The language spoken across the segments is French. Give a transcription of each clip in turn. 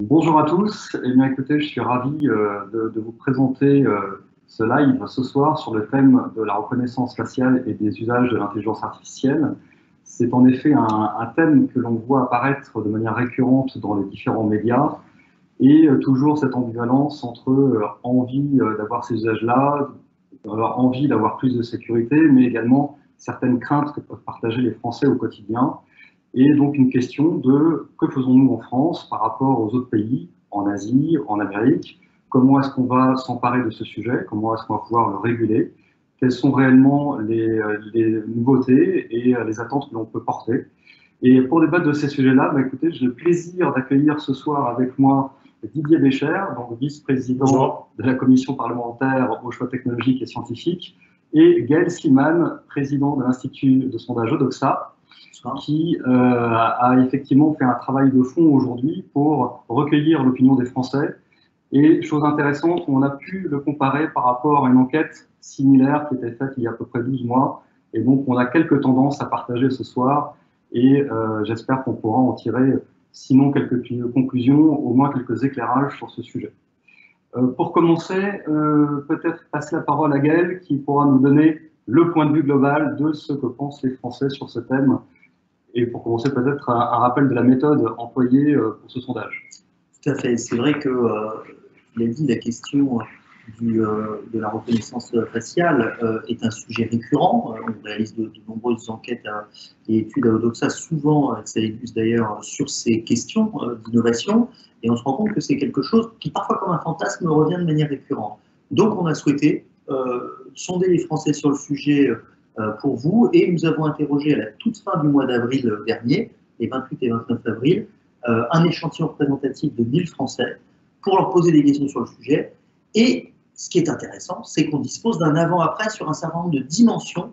Bonjour à tous. Eh bien, écoutez, je suis ravi de vous présenter ce live ce soir sur le thème de la reconnaissance faciale et des usages de l'intelligence artificielle. C'est en effet un thème que l'on voit apparaître de manière récurrente dans les différents médias et toujours cette ambivalence entre envie d'avoir ces usages-là, envie d'avoir plus de sécurité, mais également certaines craintes que peuvent partager les Français au quotidien. Et donc une question de que faisons-nous en France par rapport aux autres pays, en Asie, en Amérique? Comment est-ce qu'on va s'emparer de ce sujet? Comment est-ce qu'on va pouvoir le réguler? Quelles sont réellement les nouveautés et les attentes que l'on peut porter? Et pour débattre de ces sujets-là, écoutez, j'ai le plaisir d'accueillir ce soir avec moi Didier Bécher, donc vice-président de la commission parlementaire aux choix technologiques et scientifiques, et Gaël Silman, président de l'Institut de sondage Odoxa, qui a effectivement fait un travail de fond aujourd'hui pour recueillir l'opinion des Français. Et chose intéressante, on a pu le comparer par rapport à une enquête similaire qui était faite il y a à peu près 12 mois. Et donc, on a quelques tendances à partager ce soir. Et j'espère qu'on pourra en tirer, sinon quelques conclusions, au moins quelques éclairages sur ce sujet. Pour commencer, peut-être passer la parole à Gaël qui pourra nous donner le point de vue global de ce que pensent les Français sur ce thème. Et pour commencer, peut-être un rappel de la méthode employée pour ce sondage. Tout à fait. C'est vrai que, il a dit, la question de la reconnaissance faciale est un sujet récurrent. On réalise de nombreuses enquêtes et études à Odoxa, souvent s'élucent d'ailleurs sur ces questions d'innovation, et on se rend compte que c'est quelque chose qui, parfois comme un fantasme, revient de manière récurrente. Donc on a souhaité sonder les Français sur le sujet pour vous, et nous avons interrogé à la toute fin du mois d'avril dernier, les 28 et 29 avril, un échantillon représentatif de 1000 Français pour leur poser des questions sur le sujet. Et ce qui est intéressant, c'est qu'on dispose d'un avant-après sur un certain nombre de dimensions.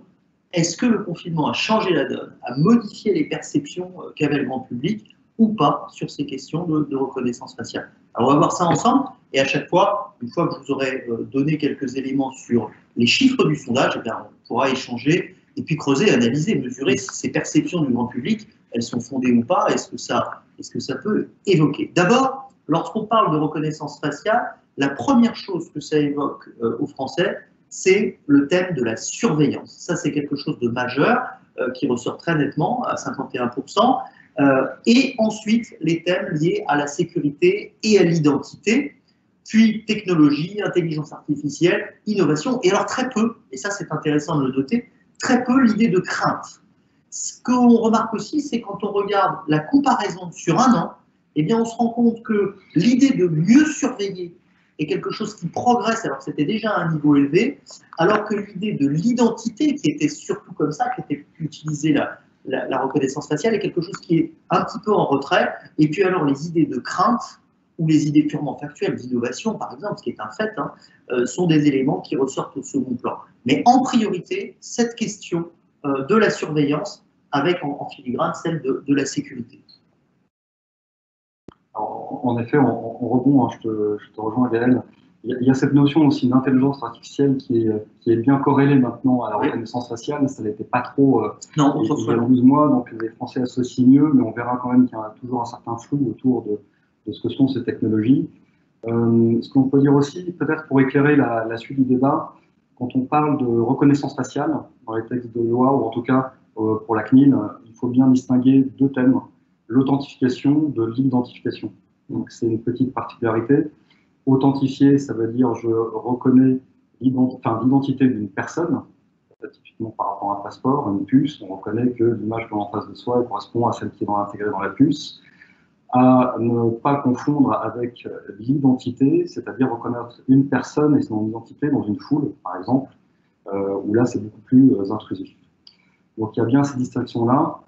Est-ce que le confinement a changé la donne, a modifié les perceptions qu'avait le grand public ou pas sur ces questions de reconnaissance faciale? Alors on va voir ça ensemble, et à chaque fois, une fois que je vous aurai donné quelques éléments sur les chiffres du sondage, eh bien, on pourra échanger et puis creuser, analyser, mesurer si ces perceptions du grand public, elles sont fondées ou pas, est-ce que ça peut évoquer. D'abord, lorsqu'on parle de reconnaissance faciale, la première chose que ça évoque aux Français, c'est le thème de la surveillance. Ça, c'est quelque chose de majeur qui ressort très nettement à 51%. Et ensuite, les thèmes liés à la sécurité et à l'identité, puis technologie, intelligence artificielle, innovation, et alors très peu, et ça c'est intéressant de le noter, très peu l'idée de crainte. Ce qu'on remarque aussi, c'est quand on regarde la comparaison sur un an, eh bien on se rend compte que l'idée de mieux surveiller est quelque chose qui progresse, alors c'était déjà à un niveau élevé, alors que l'idée de l'identité, qui était surtout comme ça, qui était utilisée la reconnaissance faciale, est quelque chose qui est un petit peu en retrait. Et puis alors les idées de crainte, ou les idées purement factuelles d'innovation, par exemple, ce qui est un fait, sont des éléments qui ressortent au second plan. Mais en priorité, cette question de la surveillance, avec en filigrane celle de la sécurité. Alors, en effet, on rebond, je te rejoins Gaël. Il y a cette notion aussi d'intelligence artificielle qui est bien corrélée maintenant à la reconnaissance faciale. Ça n'était pas trop il y a 12 mois, donc les Français associent mieux, mais on verra quand même qu'il y a toujours un certain flou autour de ce que sont ces technologies. Ce qu'on peut dire aussi, peut-être pour éclairer la suite du débat, quand on parle de reconnaissance faciale dans les textes de loi, ou en tout cas pour la CNIL, il faut bien distinguer deux thèmes, l'authentification de l'identification. Donc c'est une petite particularité. Authentifier, ça veut dire je reconnais l'identité d'une personne, typiquement par rapport à un passeport, une puce, on reconnaît que l'image qu'on a en face de soi correspond à celle qui est intégrée dans la puce. À ne pas confondre avec l'identité, c'est-à-dire reconnaître une personne et son identité dans une foule, par exemple, où là c'est beaucoup plus intrusif. Donc il y a bien ces distinctions-là,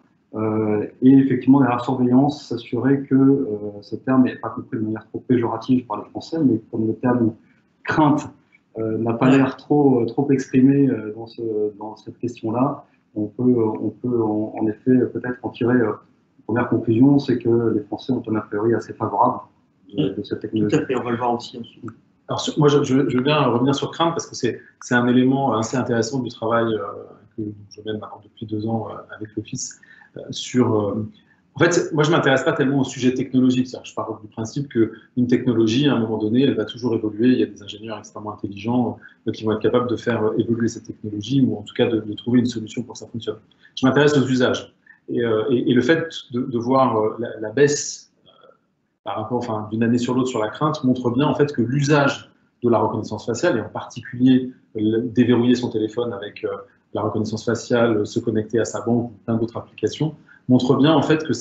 et effectivement derrière la surveillance, s'assurer que ce terme n'est pas compris de manière trop péjorative par les Français, mais comme le terme crainte n'a pas l'air trop exprimé dans cette question-là, on peut en effet peut-être en tirer première conclusion, c'est que les Français ont un a priori assez favorable de cette technologie. Tout à fait, on va le voir aussi ensuite. Alors, moi, je veux bien revenir sur crainte parce que c'est un élément assez intéressant du travail que je mène maintenant depuis 2 ans avec l'Office sur En fait, moi, je ne m'intéresse pas tellement au sujet technologique. Je pars du principe qu'une technologie, à un moment donné, elle va toujours évoluer. Il y a des ingénieurs extrêmement intelligents qui vont être capables de faire évoluer cette technologie ou en tout cas de trouver une solution pour que ça fonctionne. Je m'intéresse aux usages. Et le fait de voir la baisse par rapport, d'une année sur l'autre sur la crainte montre bien en fait que l'usage de la reconnaissance faciale, et en particulier déverrouiller son téléphone avec la reconnaissance faciale, se connecter à sa banque ou plein d'autres applications, montre bien en fait que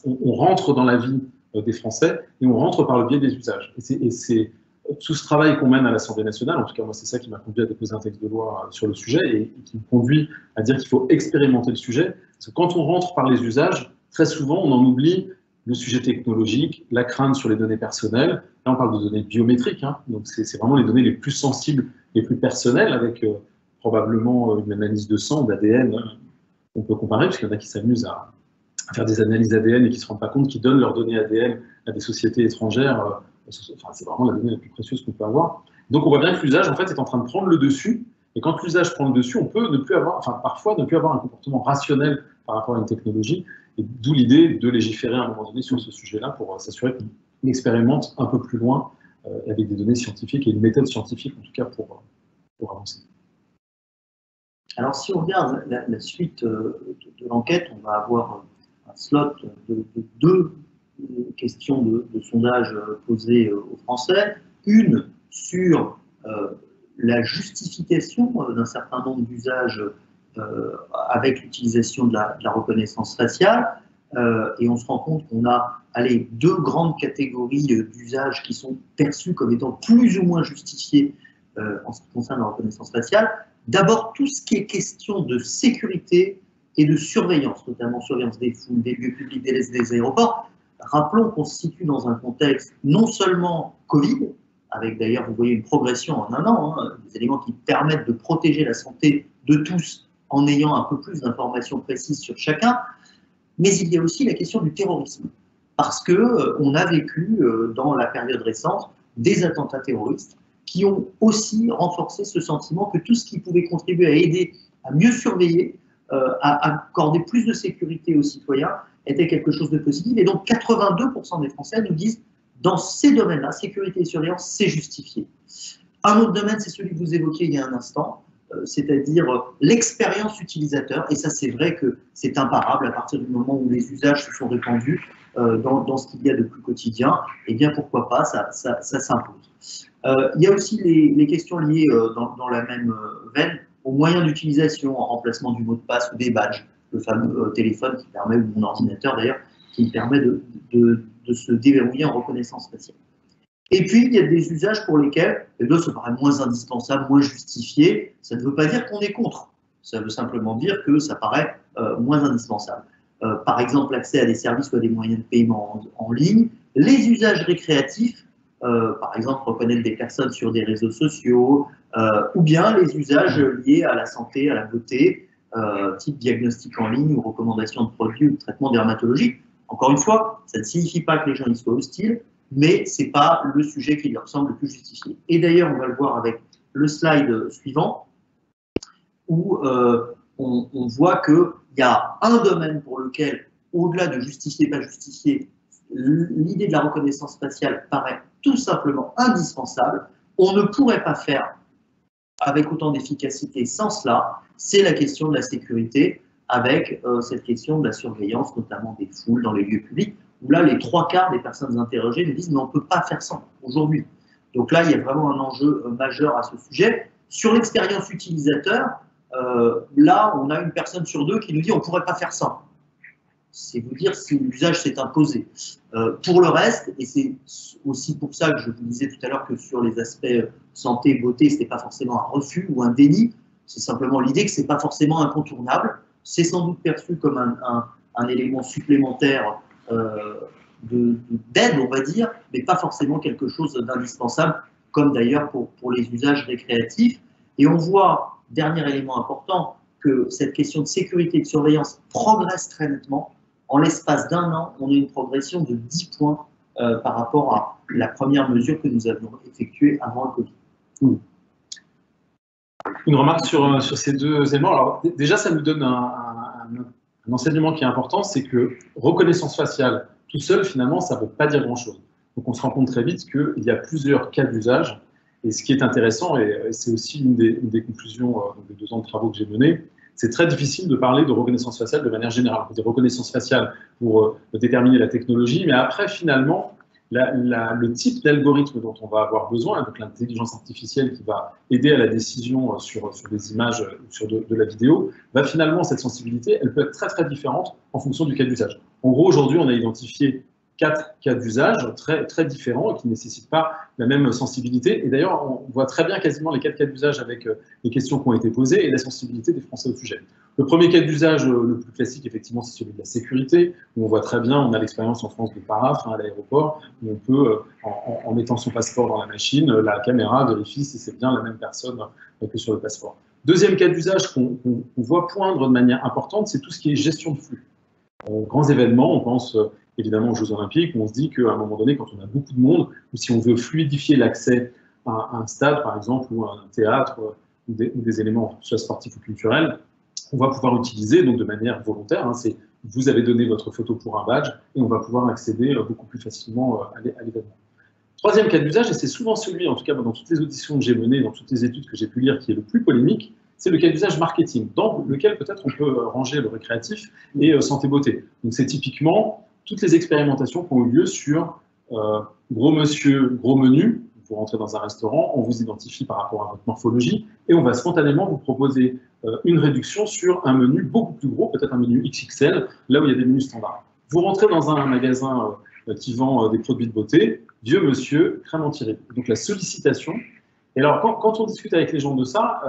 on rentre dans la vie des Français et on rentre par le biais des usages. Et c'est tout ce travail qu'on mène à l'Assemblée nationale, en tout cas moi c'est ça qui m'a conduit à déposer un texte de loi sur le sujet et qui me conduit à dire qu'il faut expérimenter le sujet, parce que quand on rentre par les usages, très souvent on en oublie le sujet technologique, la crainte sur les données personnelles. Là on parle de données biométriques, hein, donc c'est vraiment les données les plus sensibles, les plus personnelles, avec probablement une analyse de sang, d'ADN, qu'on peut comparer, parce qu'il y en a qui s'amusent à faire des analyses ADN et qui ne se rendent pas compte qu'ils donnent leurs données ADN à des sociétés étrangères. C'est vraiment la donnée la plus précieuse qu'on peut avoir. Donc on voit bien que l'usage en fait, est en train de prendre le dessus, et quand l'usage prend le dessus, on peut ne plus avoir, parfois ne plus avoir un comportement rationnel par rapport à une technologie, et d'où l'idée de légiférer à un moment donné sur ce sujet-là pour s'assurer qu'on expérimente un peu plus loin avec des données scientifiques et une méthode scientifique en tout cas pour avancer. Alors si on regarde la suite de l'enquête, on va avoir un slot de deux questions de sondage posées aux Français. Une sur la justification d'un certain nombre d'usages avec l'utilisation de la reconnaissance faciale. Et on se rend compte qu'on a deux grandes catégories d'usages qui sont perçus comme étant plus ou moins justifiés en ce qui concerne la reconnaissance faciale. D'abord, tout ce qui est question de sécurité et de surveillance, notamment surveillance des foules, des lieux publics, des aéroports. Rappelons qu'on se situe dans un contexte non seulement Covid, avec d'ailleurs, vous voyez, une progression en un an, hein, des éléments qui permettent de protéger la santé de tous en ayant un peu plus d'informations précises sur chacun, mais il y a aussi la question du terrorisme, parce qu'on a vécu dans la période récente des attentats terroristes qui ont aussi renforcé ce sentiment que tout ce qui pouvait contribuer à aider à mieux surveiller, à accorder plus de sécurité aux citoyens, était quelque chose de positif. Et donc 82% des Français nous disent, dans ces domaines-là, sécurité et surveillance, c'est justifié. Un autre domaine, c'est celui que vous évoquiez il y a un instant, c'est-à-dire l'expérience utilisateur. Et ça, c'est vrai que c'est imparable à partir du moment où les usages se sont répandus dans ce qu'il y a de plus quotidien. Eh bien, pourquoi pas, ça s'impose. Il y a aussi les questions liées dans la même veine aux moyens d'utilisation en remplacement du mot de passe ou des badges, le fameux téléphone qui permet, ou mon ordinateur d'ailleurs, qui permet de se déverrouiller en reconnaissance faciale. Et puis, il y a des usages pour lesquels ça paraît moins indispensable, moins justifié. Ça ne veut pas dire qu'on est contre. Ça veut simplement dire que ça paraît moins indispensable. Par exemple, l'accès à des services ou à des moyens de paiement en ligne. Les usages récréatifs, par exemple, reconnaître des personnes sur des réseaux sociaux, ou bien les usages liés à la santé, à la beauté, type diagnostic en ligne ou recommandation de produits ou de traitement dermatologique. Encore une fois, ça ne signifie pas que les gens y soient hostiles, mais ce n'est pas le sujet qui leur semble le plus justifié. Et d'ailleurs, on va le voir avec le slide suivant, où on voit qu'il y a un domaine pour lequel, au-delà de justifier, pas justifier, l'idée de la reconnaissance faciale paraît tout simplement indispensable. On ne pourrait pas faire avec autant d'efficacité sans cela. C'est la question de la sécurité, avec cette question de la surveillance, notamment des foules dans les lieux publics, où là, les 3/4 des personnes interrogées nous disent « mais on ne peut pas faire ça aujourd'hui ». Donc là, il y a vraiment un enjeu majeur à ce sujet. Sur l'expérience utilisateur, là, on a une personne sur deux qui nous dit « on ne pourrait pas faire ça ». C'est vous dire si l'usage s'est imposé. Pour le reste, et c'est aussi pour ça que je vous disais tout à l'heure que sur les aspects santé, beauté, ce n'était pas forcément un refus ou un déni, c'est simplement l'idée que ce n'est pas forcément incontournable. C'est sans doute perçu comme un élément supplémentaire d'aide, on va dire, mais pas forcément quelque chose d'indispensable, comme d'ailleurs pour les usages récréatifs. Et on voit, dernier élément important, que cette question de sécurité et de surveillance progresse très nettement. En l'espace d'un an, on a une progression de 10 points par rapport à la première mesure que nous avions effectuée avant le Covid. Une remarque sur ces deux éléments. Alors, déjà, ça nous donne un Un enseignement qui est important, c'est que reconnaissance faciale tout seul, finalement, ça ne veut pas dire grand-chose. Donc on se rend compte très vite qu'il y a plusieurs cas d'usage. Et ce qui est intéressant, et c'est aussi une des conclusions des 2 ans de travaux que j'ai menés, c'est très difficile de parler de reconnaissance faciale de manière générale. On peut dire reconnaissance faciale pour déterminer la technologie, mais après, finalement, le type d'algorithme dont on va avoir besoin, donc l'intelligence artificielle qui va aider à la décision sur des images ou sur de la vidéo, va finalement, cette sensibilité, elle peut être très très différente en fonction du cas d'usage. En gros, aujourd'hui, on a identifié 4 cas d'usage très, très différents et qui ne nécessitent pas la même sensibilité. Et d'ailleurs, on voit très bien quasiment les 4 cas d'usage avec les questions qui ont été posées et la sensibilité des Français au sujet. Le premier cas d'usage, le plus classique, effectivement, c'est celui de la sécurité, où on voit très bien, on a l'expérience en France de Paraf, à l'aéroport, où on peut, en mettant son passeport dans la machine, la caméra vérifie si c'est bien la même personne que sur le passeport. Deuxième cas d'usage qu'on voit poindre de manière importante, c'est tout ce qui est gestion de flux. Grands événements, on pense évidemment aux Jeux Olympiques, où on se dit qu'à un moment donné, quand on a beaucoup de monde, ou si on veut fluidifier l'accès à un stade, par exemple, ou à un théâtre, ou des éléments, soit sportifs ou culturels, on va pouvoir utiliser, donc de manière volontaire, c'est vous avez donné votre photo pour un badge, et on va pouvoir accéder beaucoup plus facilement à l'événement. Troisième cas d'usage, et c'est souvent celui, en tout cas dans toutes les auditions que j'ai menées, dans toutes les études que j'ai pu lire, qui est le plus polémique, c'est le cas d'usage marketing, dans lequel peut-être on peut ranger le récréatif et santé-beauté. Donc c'est typiquement toutes les expérimentations qui ont eu lieu sur gros monsieur, gros menu. Vous rentrez dans un restaurant, on vous identifie par rapport à votre morphologie et on va spontanément vous proposer une réduction sur un menu beaucoup plus gros, peut-être un menu XXL, là où il y a des menus standards. Vous rentrez dans un magasin qui vend des produits de beauté, vieux monsieur, crème anti-rides. Donc la sollicitation. Et alors, quand on discute avec les gens de ça,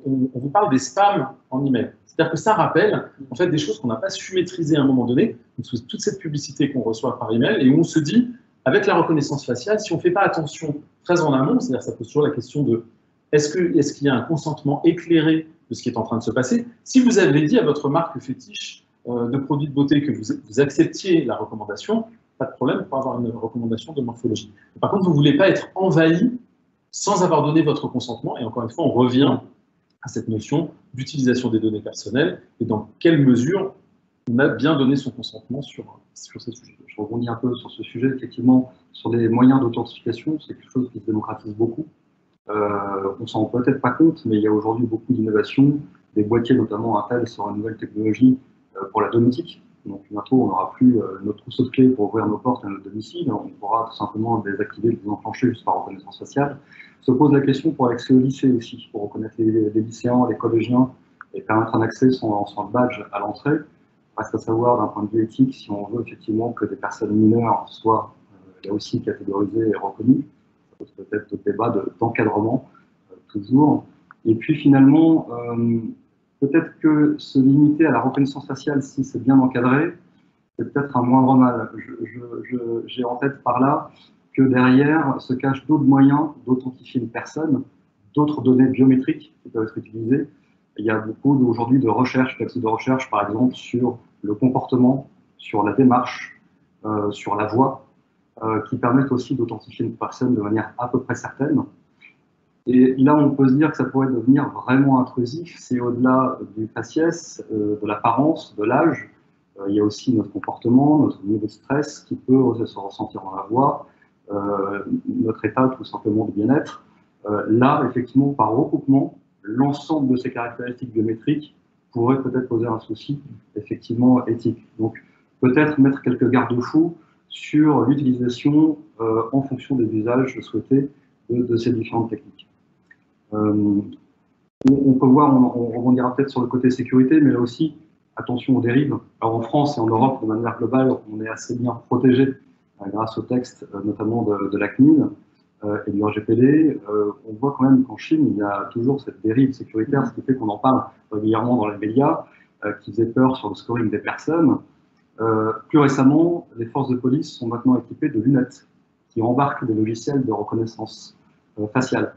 on vous parle des spams en email. C'est-à-dire que ça rappelle en fait, des choses qu'on n'a pas su maîtriser à un moment donné, toute cette publicité qu'on reçoit par email, et où on se dit, avec la reconnaissance faciale, si on ne fait pas attention très en amont, c'est-à-dire ça pose toujours la question de est-ce qu'il y a un consentement éclairé de ce qui est en train de se passer? Si vous avez dit à votre marque fétiche de produits de beauté que vous acceptiez la recommandation, pas de problème pour avoir une recommandation de morphologie. Par contre, vous ne voulez pas être envahi sans avoir donné votre consentement, et encore une fois, on revient à cette notion d'utilisation des données personnelles et dans quelle mesure on a bien donné son consentement sur ces sujets. Je rebondis un peu sur ce sujet, effectivement, sur les moyens d'authentification, c'est quelque chose qui se démocratise beaucoup. On ne s'en rend peut-être pas compte, mais il y a aujourd'hui beaucoup d'innovations, des boîtiers notamment Intel sur une nouvelle technologie pour la domotique. Donc bientôt, on n'aura plus notre trousseau de clés pour ouvrir nos portes à notre domicile, on pourra tout simplement désactiver, les enclencher juste par reconnaissance faciale. Se pose la question pour l'accès au lycée aussi, pour reconnaître les lycéens, les collégiens, et permettre un accès sans le badge à l'entrée. Reste à savoir d'un point de vue éthique si on veut effectivement que des personnes mineures soient là aussi catégorisées et reconnues. Ça pose peut-être d'autres débats d'encadrement, toujours. Et puis finalement, peut-être que se limiter à la reconnaissance faciale, si c'est bien encadré, c'est peut-être un moindre mal. J'ai en tête par là que derrière se cachent d'autres moyens d'authentifier une personne, d'autres données biométriques qui peuvent être utilisées. Il y a beaucoup aujourd'hui de recherches, d'axes de recherche, par exemple, sur le comportement, sur la démarche, sur la voix, qui permettent aussi d'authentifier une personne de manière à peu près certaine. Et là, on peut se dire que ça pourrait devenir vraiment intrusif. C'est au-delà du faciès, de l'apparence, de l'âge. Il y a aussi notre comportement, notre niveau de stress qui peut se ressentir dans la voix, notre état tout simplement de bien-être. Là, effectivement, par recoupement, l'ensemble de ces caractéristiques biométriques pourrait peut-être poser un souci, effectivement, éthique. Donc, peut-être mettre quelques garde-fous sur l'utilisation en fonction des usages souhaités de ces différentes techniques. On peut voir, on rebondira peut-être sur le côté sécurité, mais là aussi, attention aux dérives. Alors en France et en Europe, de manière globale, on est assez bien protégé grâce au texte, notamment de la CNIL et du RGPD. On voit quand même qu'en Chine, il y a toujours cette dérive sécuritaire, ce qui fait qu'on en parle régulièrement dans les médias, qui faisait peur sur le scoring des personnes. Plus récemment, les forces de police sont maintenant équipées de lunettes qui embarquent des logiciels de reconnaissance faciale.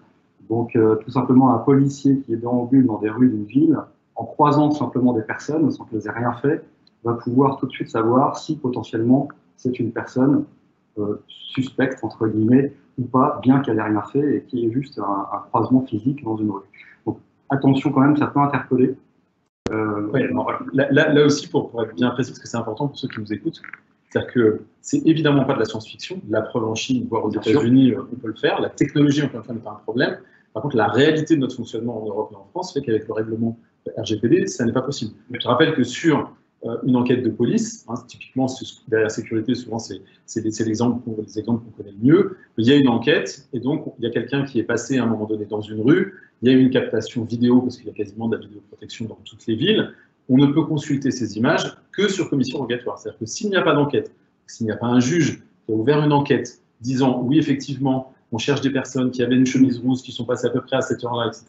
Donc, tout simplement, un policier qui est déambule dans des rues d'une ville, en croisant simplement des personnes, sans qu'elles aient rien fait, va pouvoir tout de suite savoir si potentiellement c'est une personne suspecte, entre guillemets, ou pas, bien qu'elle n'ait rien fait et qu'il y ait juste un croisement physique dans une rue. Donc, attention quand même, ça peut interpeller. Ouais, là aussi, pour être bien précis, parce que c'est important pour ceux qui nous écoutent, c'est-à-dire que c'est évidemment pas de la science-fiction. La preuve en Chine, voire aux États-Unis, on peut le faire. La technologie, encore une fois, n'est pas un problème. Par contre, la réalité de notre fonctionnement en Europe et en France fait qu'avec le règlement RGPD, ça n'est pas possible. Je rappelle que sur une enquête de police, hein, typiquement derrière la sécurité, souvent c'est les exemples qu'on connaît le mieux, il y a une enquête et donc il y a quelqu'un qui est passé à un moment donné dans une rue, il y a une captation vidéo parce qu'il y a quasiment de la vidéoprotection dans toutes les villes, on ne peut consulter ces images que sur commission rogatoire. C'est-à-dire que s'il n'y a pas d'enquête, s'il n'y a pas un juge qui a ouvert une enquête disant oui effectivement on cherche des personnes qui avaient une chemise rouge, qui sont passées à peu près à cette heure-là, etc.,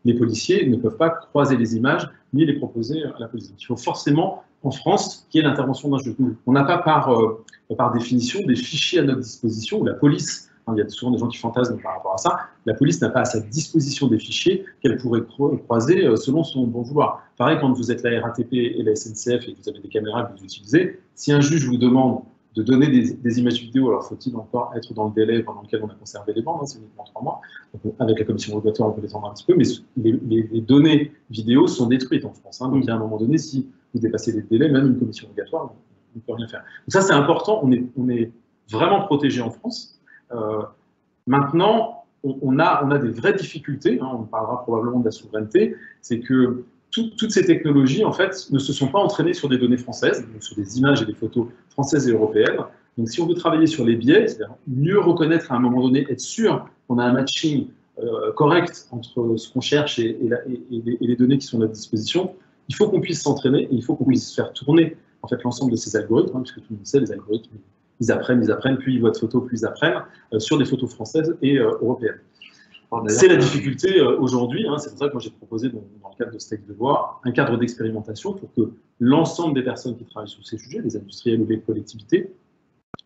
les policiers ne peuvent pas croiser les images ni les proposer à la police. Donc, il faut forcément, en France, qu'il y ait l'intervention d'un juge. On n'a pas par définition des fichiers à notre disposition, où la police, hein, il y a souvent des gens qui fantasment par rapport à ça, la police n'a pas à sa disposition des fichiers qu'elle pourrait croiser selon son bon vouloir. Pareil, quand vous êtes la RATP et la SNCF et que vous avez des caméras que vous utilisez, si un juge vous demande de donner des images vidéo, alors faut-il encore être dans le délai pendant lequel on a conservé les bandes, hein, c'est uniquement 3 mois. Donc, avec la commission rogatoire, on peut les entendre un petit peu, mais les données vidéo sont détruites en France. Hein, donc, il y a un moment donné, si vous dépassez les délais, même une commission rogatoire, on ne peut rien faire. Donc ça, c'est important, on est vraiment protégé en France. Maintenant, on a des vraies difficultés, hein, on parlera probablement de la souveraineté, c'est que toutes ces technologies, en fait, ne se sont pas entraînées sur des données françaises, donc sur des images et des photos françaises et européennes. Donc, si on veut travailler sur les biais, c'est-à-dire mieux reconnaître à un moment donné, être sûr qu'on a un matching correct entre ce qu'on cherche et les données qui sont à notre disposition, il faut qu'on puisse s'entraîner et il faut qu'on puisse faire tourner en fait l'ensemble de ces algorithmes, hein, puisque tout le monde sait, les algorithmes, ils apprennent, plus ils voient de photos, plus ils apprennent, sur des photos françaises et européennes. C'est la difficulté aujourd'hui, hein, c'est pour ça que moi j'ai proposé dans le cadre de Steak de Voix un cadre d'expérimentation pour que l'ensemble des personnes qui travaillent sur ces sujets, les industriels ou les collectivités,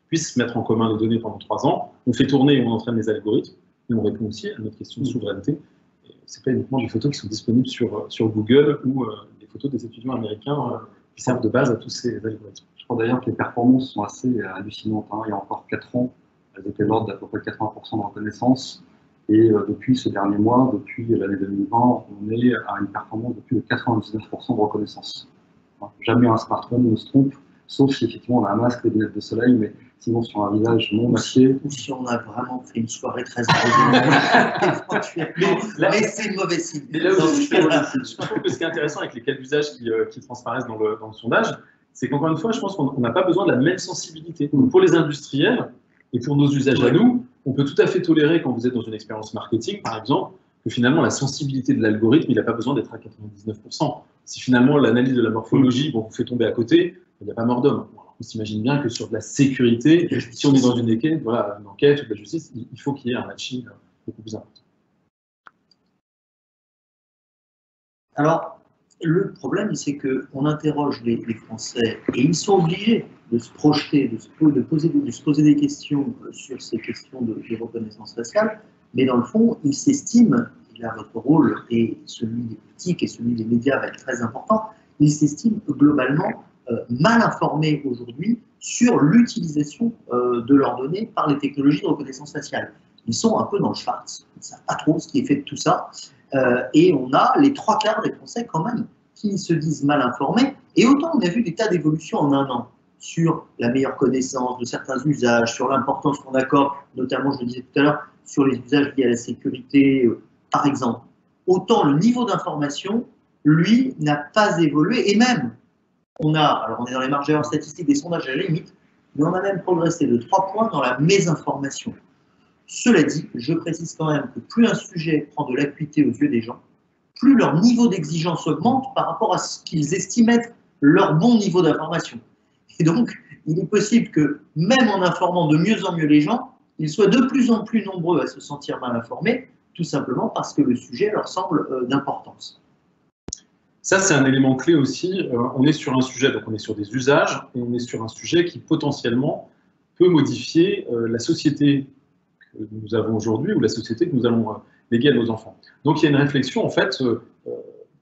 puissent mettre en commun les données pendant 3 ans. On fait tourner et on entraîne les algorithmes et on répond aussi à notre question de souveraineté. Ce n'est pas uniquement des photos qui sont disponibles sur Google ou des photos des étudiants américains qui servent de base à tous ces algorithmes. Je crois d'ailleurs que les performances sont assez hallucinantes. Hein. Il y a encore 4 ans, elles étaient l'ordre d'à peu près 80% de reconnaissance. Et depuis ce dernier mois, depuis l'année 2020, on est à une performance de plus de 99% de reconnaissance. Jamais un smartphone ne se trompe, sauf si effectivement on a un masque et des lunettes de soleil, mais sinon sur un visage non masqué. Ou si on a vraiment fait une soirée très heureuse. mais c'est mauvais signe. Mais là aussi, je trouve que ce qui est intéressant avec les cas d'usage qui transparaissent dans le sondage, c'est qu'encore une fois, je pense qu'on n'a pas besoin de la même sensibilité. Donc pour les industriels et pour nos usages à nous, on peut tout à fait tolérer, quand vous êtes dans une expérience marketing, par exemple, que finalement la sensibilité de l'algorithme, il n'a pas besoin d'être à 99%. Si finalement l'analyse de la morphologie vous fait tomber à côté, il n'y a pas mort d'homme. On s'imagine bien que sur de la sécurité, si on est dans une enquête, voilà, une enquête ou de la justice, il faut qu'il y ait un matching beaucoup plus important. Alors, le problème, c'est qu'on interroge les Français et ils sont obligés de se projeter, de se poser des questions sur ces questions de reconnaissance faciale, mais dans le fond, ils s'estiment, et là votre rôle et celui des politiques et celui des médias va être très important, ils s'estiment globalement mal informés aujourd'hui sur l'utilisation de leurs données par les technologies de reconnaissance faciale. Ils sont un peu dans le schwarz, ils ne savent pas trop ce qui est fait de tout ça, et on a les 3/4 des Français quand même qui se disent mal informés, et autant on a vu des tas d'évolutions en 1 an sur la meilleure connaissance de certains usages, sur l'importance qu'on accorde, notamment, je le disais tout à l'heure, sur les usages liés à la sécurité, par exemple. Autant le niveau d'information, lui, n'a pas évolué, et même, alors on est dans les marges statistiques des sondages à la limite, mais on a même progressé de 3 points dans la mésinformation. Cela dit, je précise quand même que plus un sujet prend de l'acuité aux yeux des gens, plus leur niveau d'exigence augmente par rapport à ce qu'ils estiment être leur bon niveau d'information. Et donc, il est possible que, même en informant de mieux en mieux les gens, ils soient de plus en plus nombreux à se sentir mal informés, tout simplement parce que le sujet leur semble d'importance. Ça, c'est un élément clé aussi. On est sur un sujet, donc on est sur des usages, et on est sur un sujet qui potentiellement peut modifier la société que nous avons aujourd'hui ou la société que nous allons léguer à nos enfants. Donc il y a une réflexion en fait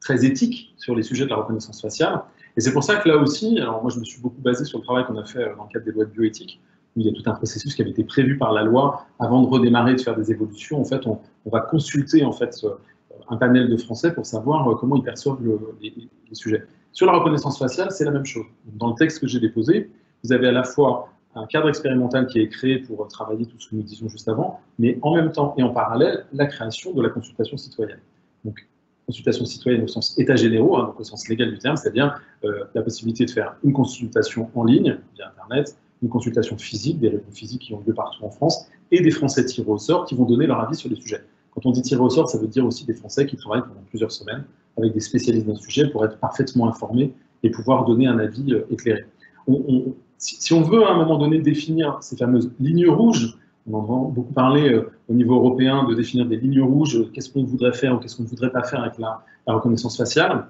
très éthique sur les sujets de la reconnaissance faciale. Et c'est pour ça que là aussi, alors moi je me suis beaucoup basé sur le travail qu'on a fait dans le cadre des lois de bioéthique, où il y a tout un processus qui avait été prévu par la loi avant de redémarrer, de faire des évolutions. En fait, on va consulter en fait un panel de Français pour savoir comment ils perçoivent les sujets. Sur la reconnaissance faciale, c'est la même chose. Dans le texte que j'ai déposé, vous avez à la fois un cadre expérimental qui est créé pour travailler tout ce que nous disions juste avant, mais en même temps et en parallèle, la création de la consultation citoyenne. Donc, consultation citoyenne au sens état généraux, donc au sens légal du terme, c'est-à-dire la possibilité de faire une consultation en ligne, via Internet, une consultation physique, des réunions physiques qui ont lieu partout en France, et des Français tirés au sort qui vont donner leur avis sur les sujets. Quand on dit tirés au sort, ça veut dire aussi des Français qui travaillent pendant plusieurs semaines avec des spécialistes d'un sujet pour être parfaitement informés et pouvoir donner un avis éclairé. Si on veut à un moment donné définir ces fameuses lignes rouges, on entend beaucoup parler au niveau européen de définir des lignes rouges, qu'est-ce qu'on voudrait faire ou qu'est-ce qu'on ne voudrait pas faire avec la reconnaissance faciale.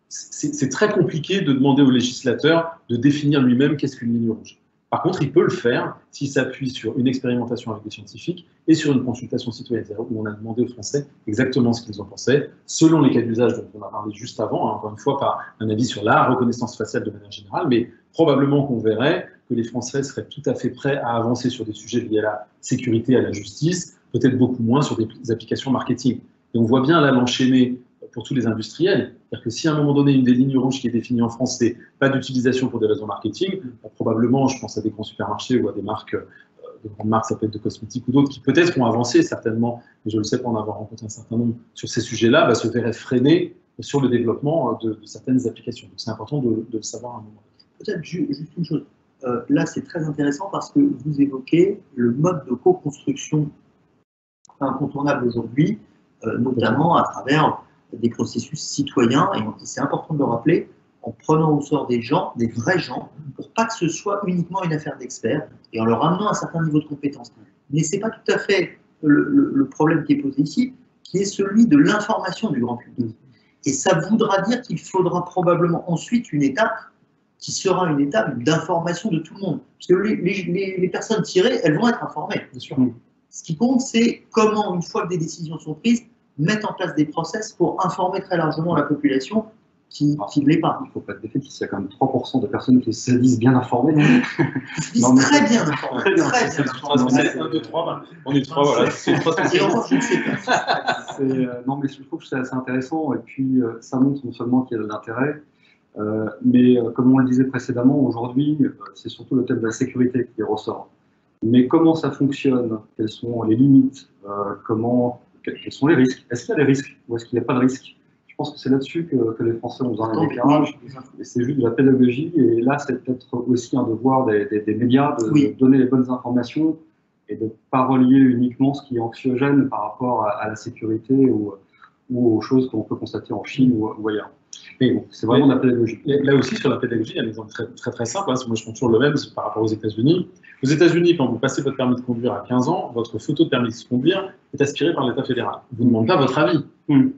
C'est très compliqué de demander au législateur de définir lui-même qu'est-ce qu'une ligne rouge. Par contre, il peut le faire s'il s'appuie sur une expérimentation avec des scientifiques et sur une consultation citoyenne, où on a demandé aux Français exactement ce qu'ils en pensaient, selon les cas d'usage dont on a parlé juste avant, encore une fois, pas un avis sur la reconnaissance faciale de manière générale, mais probablement qu'on verrait que les Français seraient tout à fait prêts à avancer sur des sujets liés à la sécurité, à la justice, peut-être beaucoup moins sur des applications marketing. Et on voit bien là l'enchaîner pour tous les industriels. C'est-à-dire que si à un moment donné, une des lignes rouges qui est définie en France, c'est pas d'utilisation pour des raisons marketing, probablement, je pense à des grands supermarchés ou à des marques, de grandes marques, ça peut être de cosmétiques ou d'autres, qui peut-être ont avancé certainement, mais je le sais pour en avoir rencontré un certain nombre sur ces sujets-là, se verraient freiner sur le développement de certaines applications. Donc c'est important de le savoir à un moment. Peut-être juste une chose. Là, c'est très intéressant parce que vous évoquez le mode de co-construction incontournable aujourd'hui, notamment à travers des processus citoyens, et c'est important de le rappeler, en prenant au sort des gens, des vrais gens, pour pas que ce soit uniquement une affaire d'experts, et en leur amenant un certain niveau de compétence. Mais ce n'est pas tout à fait le problème qui est posé ici, qui est celui de l'information du grand public. Et ça voudra dire qu'il faudra probablement ensuite une étape qui sera une étape d'information de tout le monde. Parce que les personnes tirées, elles vont être informées, bien sûr. Ce qui compte, c'est comment, une fois que des décisions sont prises, mettre en place des process pour informer très largement la population qui ne l'est pas. Il ne faut pas être défaitiste, il y a quand même 3% de personnes qui se disent bien informées. Ils se disent très bien informés. Très bien informés. 1, 2, 3, on est 3, voilà. Et encore, je ne sais pas. Non, mais je trouve que c'est assez intéressant, et puis ça montre non seulement qu'il y a de l'intérêt, mais comme on le disait précédemment, aujourd'hui, c'est surtout le thème de la sécurité qui ressort. Mais comment ça fonctionne? Quelles sont les limites? Quels sont les risques? Est-ce qu'il y a des risques ou est-ce qu'il n'y a pas de risques? Je pense que c'est là-dessus que les Français ont besoin d'un éclairage. Et c'est juste de la pédagogie. Et là, c'est peut-être aussi un devoir des médias de donner les bonnes informations et de ne pas relier uniquement ce qui est anxiogène par rapport à la sécurité ou aux choses qu'on peut constater en Chine ou ailleurs. Mais bon, c'est vraiment de la pédagogie. Là aussi, sur la pédagogie, il y a un exemple très simple. Moi, je prends toujours le même par rapport aux États-Unis. Aux États-Unis, quand vous passez votre permis de conduire à 15 ans, votre photo de permis de conduire est aspirée par l'État fédéral. On ne vous demande pas votre avis.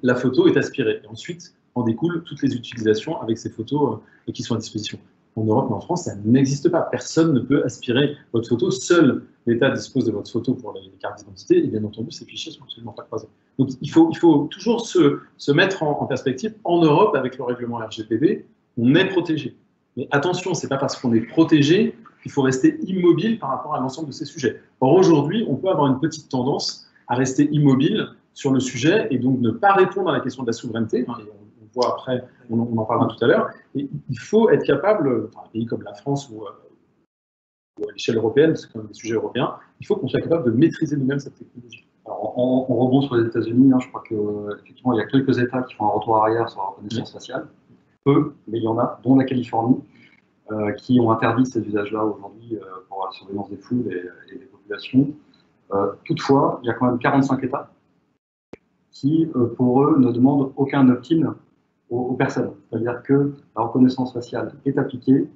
La photo est aspirée. Et ensuite, en découlent toutes les utilisations avec ces photos qui sont à disposition. En Europe et en France, ça n'existe pas. Personne ne peut aspirer votre photo. Seul l'État dispose de votre photo pour les cartes d'identité. Et bien entendu, ces fichiers ne sont absolument pas croisés. Donc il faut toujours se mettre en perspective. En Europe, avec le règlement RGPD, on est protégé. Mais attention, ce n'est pas parce qu'on est protégé qu'il faut rester immobile par rapport à l'ensemble de ces sujets. Or, aujourd'hui, on peut avoir une petite tendance à rester immobile sur le sujet et donc ne pas répondre à la question de la souveraineté. On voit après, on en parlera tout à l'heure. Et il faut être capable, un pays comme la France ou à l'échelle européenne, c'est quand même des sujets européens, il faut qu'on soit capable de maîtriser nous-mêmes cette technologie. Alors, on rebond sur les États-Unis. Je crois qu'effectivement, il y a quelques États qui font un retour arrière sur la reconnaissance faciale. Peu, mais il y en a, dont la Californie, qui ont interdit ces usages-là aujourd'hui pour la surveillance des foules et des populations. Toutefois, il y a quand même 45 États qui, pour eux, ne demandent aucun opt-in aux personnes. C'est-à-dire que la reconnaissance faciale est appliquée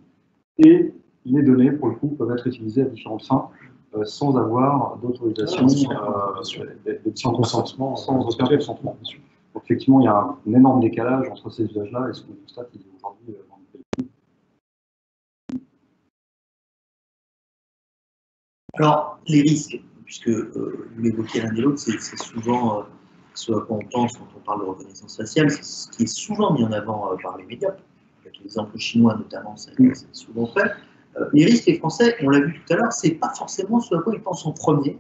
et les données, pour le coup, peuvent être utilisées à différentes fins sans avoir d'autorisation, sans consentement. Donc, effectivement, il y a un énorme décalage entre ces usages-là et ce qu'on constate aujourd'hui dans le pays. Alors, les risques, puisque vous l'évoquez l'un et l'autre, c'est souvent ce à quoi on pense quand on parle de reconnaissance faciale, c'est ce qui est souvent mis en avant par les médias. Avec l'exemple chinois notamment, c'est souvent fait. Les risques, les Français, on l'a vu tout à l'heure, c'est pas forcément ce à quoi ils pensent en premier.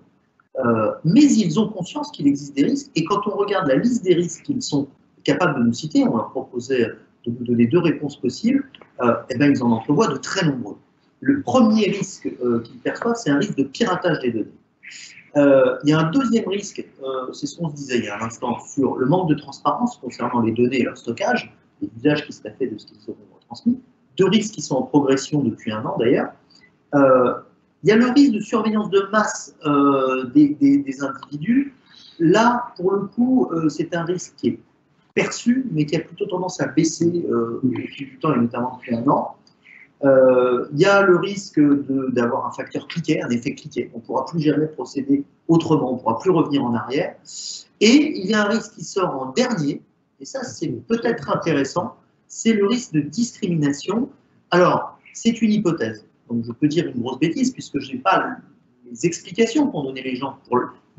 Mais ils ont conscience qu'il existe des risques, et quand on regarde la liste des risques qu'ils sont capables de nous citer, on leur proposait de nous donner 2 réponses possibles, eh ben, ils en entrevoient de très nombreux. Le premier risque qu'ils perçoivent, c'est un risque de piratage des données. Il y a un deuxième risque, c'est ce qu'on se disait il y a un instant, sur le manque de transparence concernant les données et leur stockage, les usages qui seraient faits de ce qu'ils auront retransmis. 2 risques qui sont en progression depuis 1 an d'ailleurs. Il y a le risque de surveillance de masse des individus. Là, pour le coup, c'est un risque qui est perçu, mais qui a plutôt tendance à baisser au fil du temps, et notamment depuis 1 an. Il y a le risque d'avoir un facteur cliquet, un effet cliquet. On ne pourra plus jamais procéder autrement, on ne pourra plus revenir en arrière. Et il y a un risque qui sort en dernier, et ça c'est peut-être intéressant, c'est le risque de discrimination. Alors, c'est une hypothèse, donc je peux dire une grosse bêtise, puisque je n'ai pas les explications qu'ont donné les gens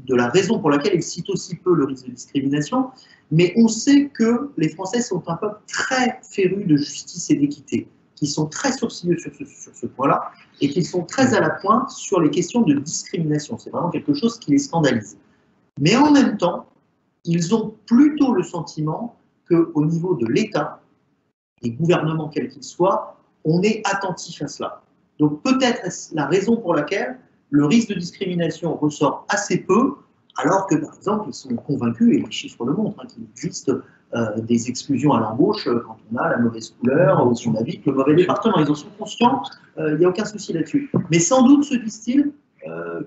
de la raison pour laquelle ils citent aussi peu le risque de discrimination, mais on sait que les Français sont un peuple très féru de justice et d'équité, qui sont très sourcilleux sur ce point-là, et qui sont très à la pointe sur les questions de discrimination. C'est vraiment quelque chose qui les scandalise. Mais en même temps, ils ont plutôt le sentiment qu'au niveau de l'État, et gouvernement quel qu'il soit, on est attentif à cela. Donc peut-être est-ce la raison pour laquelle le risque de discrimination ressort assez peu, alors que, par exemple, ils sont convaincus, et les chiffres le montrent, qu'il existe des exclusions à l'embauche quand on a la mauvaise couleur, ou si on habite le mauvais département. Ils en sont conscients, il n'y a aucun souci là-dessus. Mais sans doute se disent-ils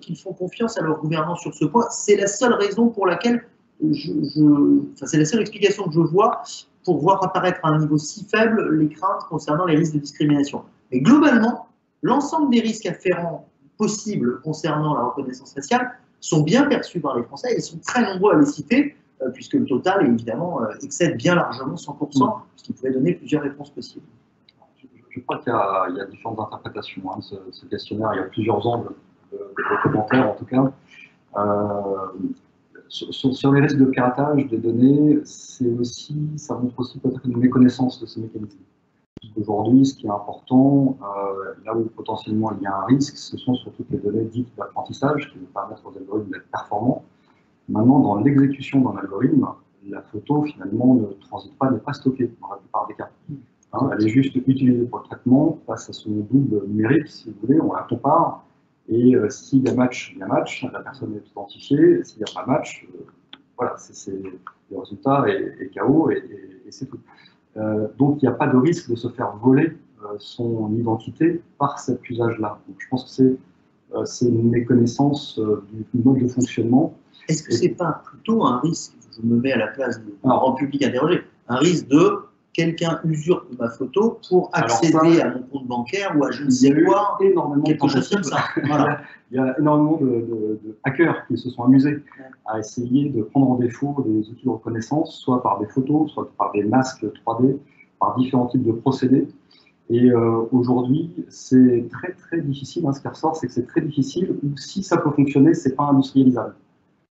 qu'ils font confiance à leur gouvernement sur ce point. C'est la seule raison pour laquelle c'est la seule explication que je vois pour voir apparaître à un niveau si faible les craintes concernant les risques de discrimination. Mais globalement, l'ensemble des risques afférents possibles concernant la reconnaissance faciale sont bien perçus par les Français et sont très nombreux à les citer, puisque le total, évidemment, excède bien largement 100%, puisqu'il pouvait donner plusieurs réponses possibles. Je crois qu'il y a différentes interprétations de ce questionnaire. Il y a plusieurs angles de commentaires, en tout cas. Sur les risques de piratage des données, ça montre aussi peut-être une méconnaissance de ces mécanismes. Aujourd'hui, ce qui est important, là où potentiellement il y a un risque, ce sont sur toutes les données dites d'apprentissage qui vont permettre aux algorithmes d'être performants. Maintenant, dans l'exécution d'un algorithme, la photo finalement ne transite pas, n'est pas stockée dans la plupart des cas. Elle est juste utilisée pour le traitement face à son double numérique, si vous voulez, on la compare. Et s'il y a match, il y a match, la personne est identifiée. S'il n'y a pas match, voilà, le résultat est KO et c'est tout. Donc il n'y a pas de risque de se faire voler son identité par cet usage-là. Donc je pense que c'est une méconnaissance du mode de fonctionnement. Est-ce que ce n'est pas plutôt un risque, je me mets à la place du grand public interrogé, un risque de quelqu'un usurpe ma photo pour accéder à mon compte bancaire ou à je ne sais quoi, quelque chose comme ça. Voilà. Il y a énormément de hackers qui se sont amusés à essayer de prendre en défaut des outils de reconnaissance, soit par des photos, soit par des masques 3D, par différents types de procédés. Et aujourd'hui, c'est très très difficile. Ce qui ressort, c'est que c'est très difficile, ou si ça peut fonctionner, c'est pas industrialisable.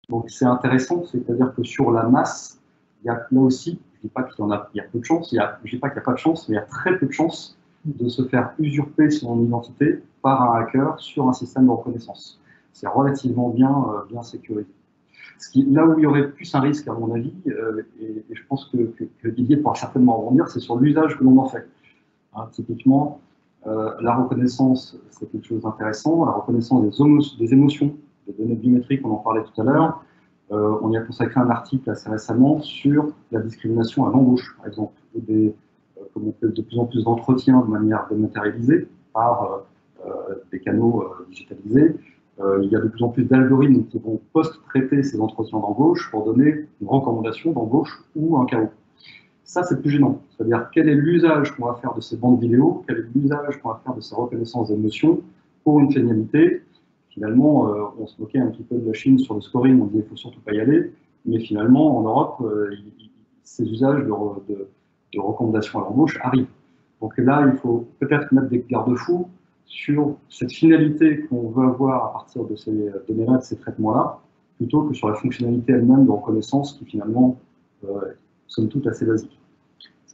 Donc c'est intéressant, c'est-à-dire que sur la masse, il y a là aussi, je ne dis pas qu'il y a peu de chance, je ne dis pas qu'il n'y a pas de chance, mais il y a très peu de chance de se faire usurper son identité par un hacker sur un système de reconnaissance. C'est relativement bien sécurisé. Là où il y aurait plus un risque, à mon avis, et je pense que Didier pourra certainement rebondir, c'est sur l'usage que l'on en fait. Typiquement, la reconnaissance, c'est quelque chose d'intéressant. La reconnaissance des émotions, des données biométriques, on en parlait tout à l'heure. On y a consacré un article assez récemment sur la discrimination à l'embauche, par exemple, comme on fait de plus en plus d'entretiens de manière dématérialisée par des canaux digitalisés. Il y a de plus en plus d'algorithmes qui vont post-traiter ces entretiens d'embauche pour donner une recommandation d'embauche ou un KO. Ça, c'est plus gênant. C'est-à-dire, quel est l'usage qu'on va faire de ces bandes vidéo, quel est l'usage qu'on va faire de ces reconnaissances d'émotions pour une finalité. Finalement, on se moquait un petit peu de la Chine sur le scoring, on disait qu'il ne faut surtout pas y aller, mais finalement, en Europe, ces usages de recommandations à l'embauche arrivent. Donc là, il faut peut-être mettre des garde-fous sur cette finalité qu'on veut avoir à partir de ces données-là, de ces traitements-là, plutôt que sur la fonctionnalité elle-même de reconnaissance qui finalement, somme toute, assez basique.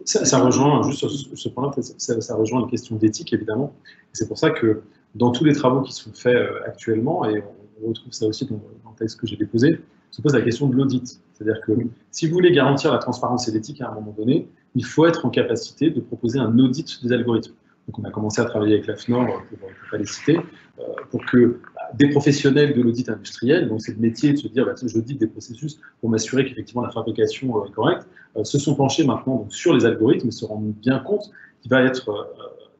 Ça rejoint, juste sur ce point-là, ça rejoint une question d'éthique, évidemment. C'est pour ça que dans tous les travaux qui sont faits actuellement, et on retrouve ça aussi dans le texte que j'ai déposé, se pose la question de l'audit. C'est-à-dire que si vous voulez garantir la transparence et l'éthique à un moment donné, il faut être en capacité de proposer un audit des algorithmes. Donc on a commencé à travailler avec la FNOR, pour ne pas les citer, pour que des professionnels de l'audit industriel, donc c'est le métier de se dire j'audite des processus pour m'assurer qu'effectivement la fabrication est correcte, se sont penchés maintenant donc, sur les algorithmes et se rendent bien compte qu'il va être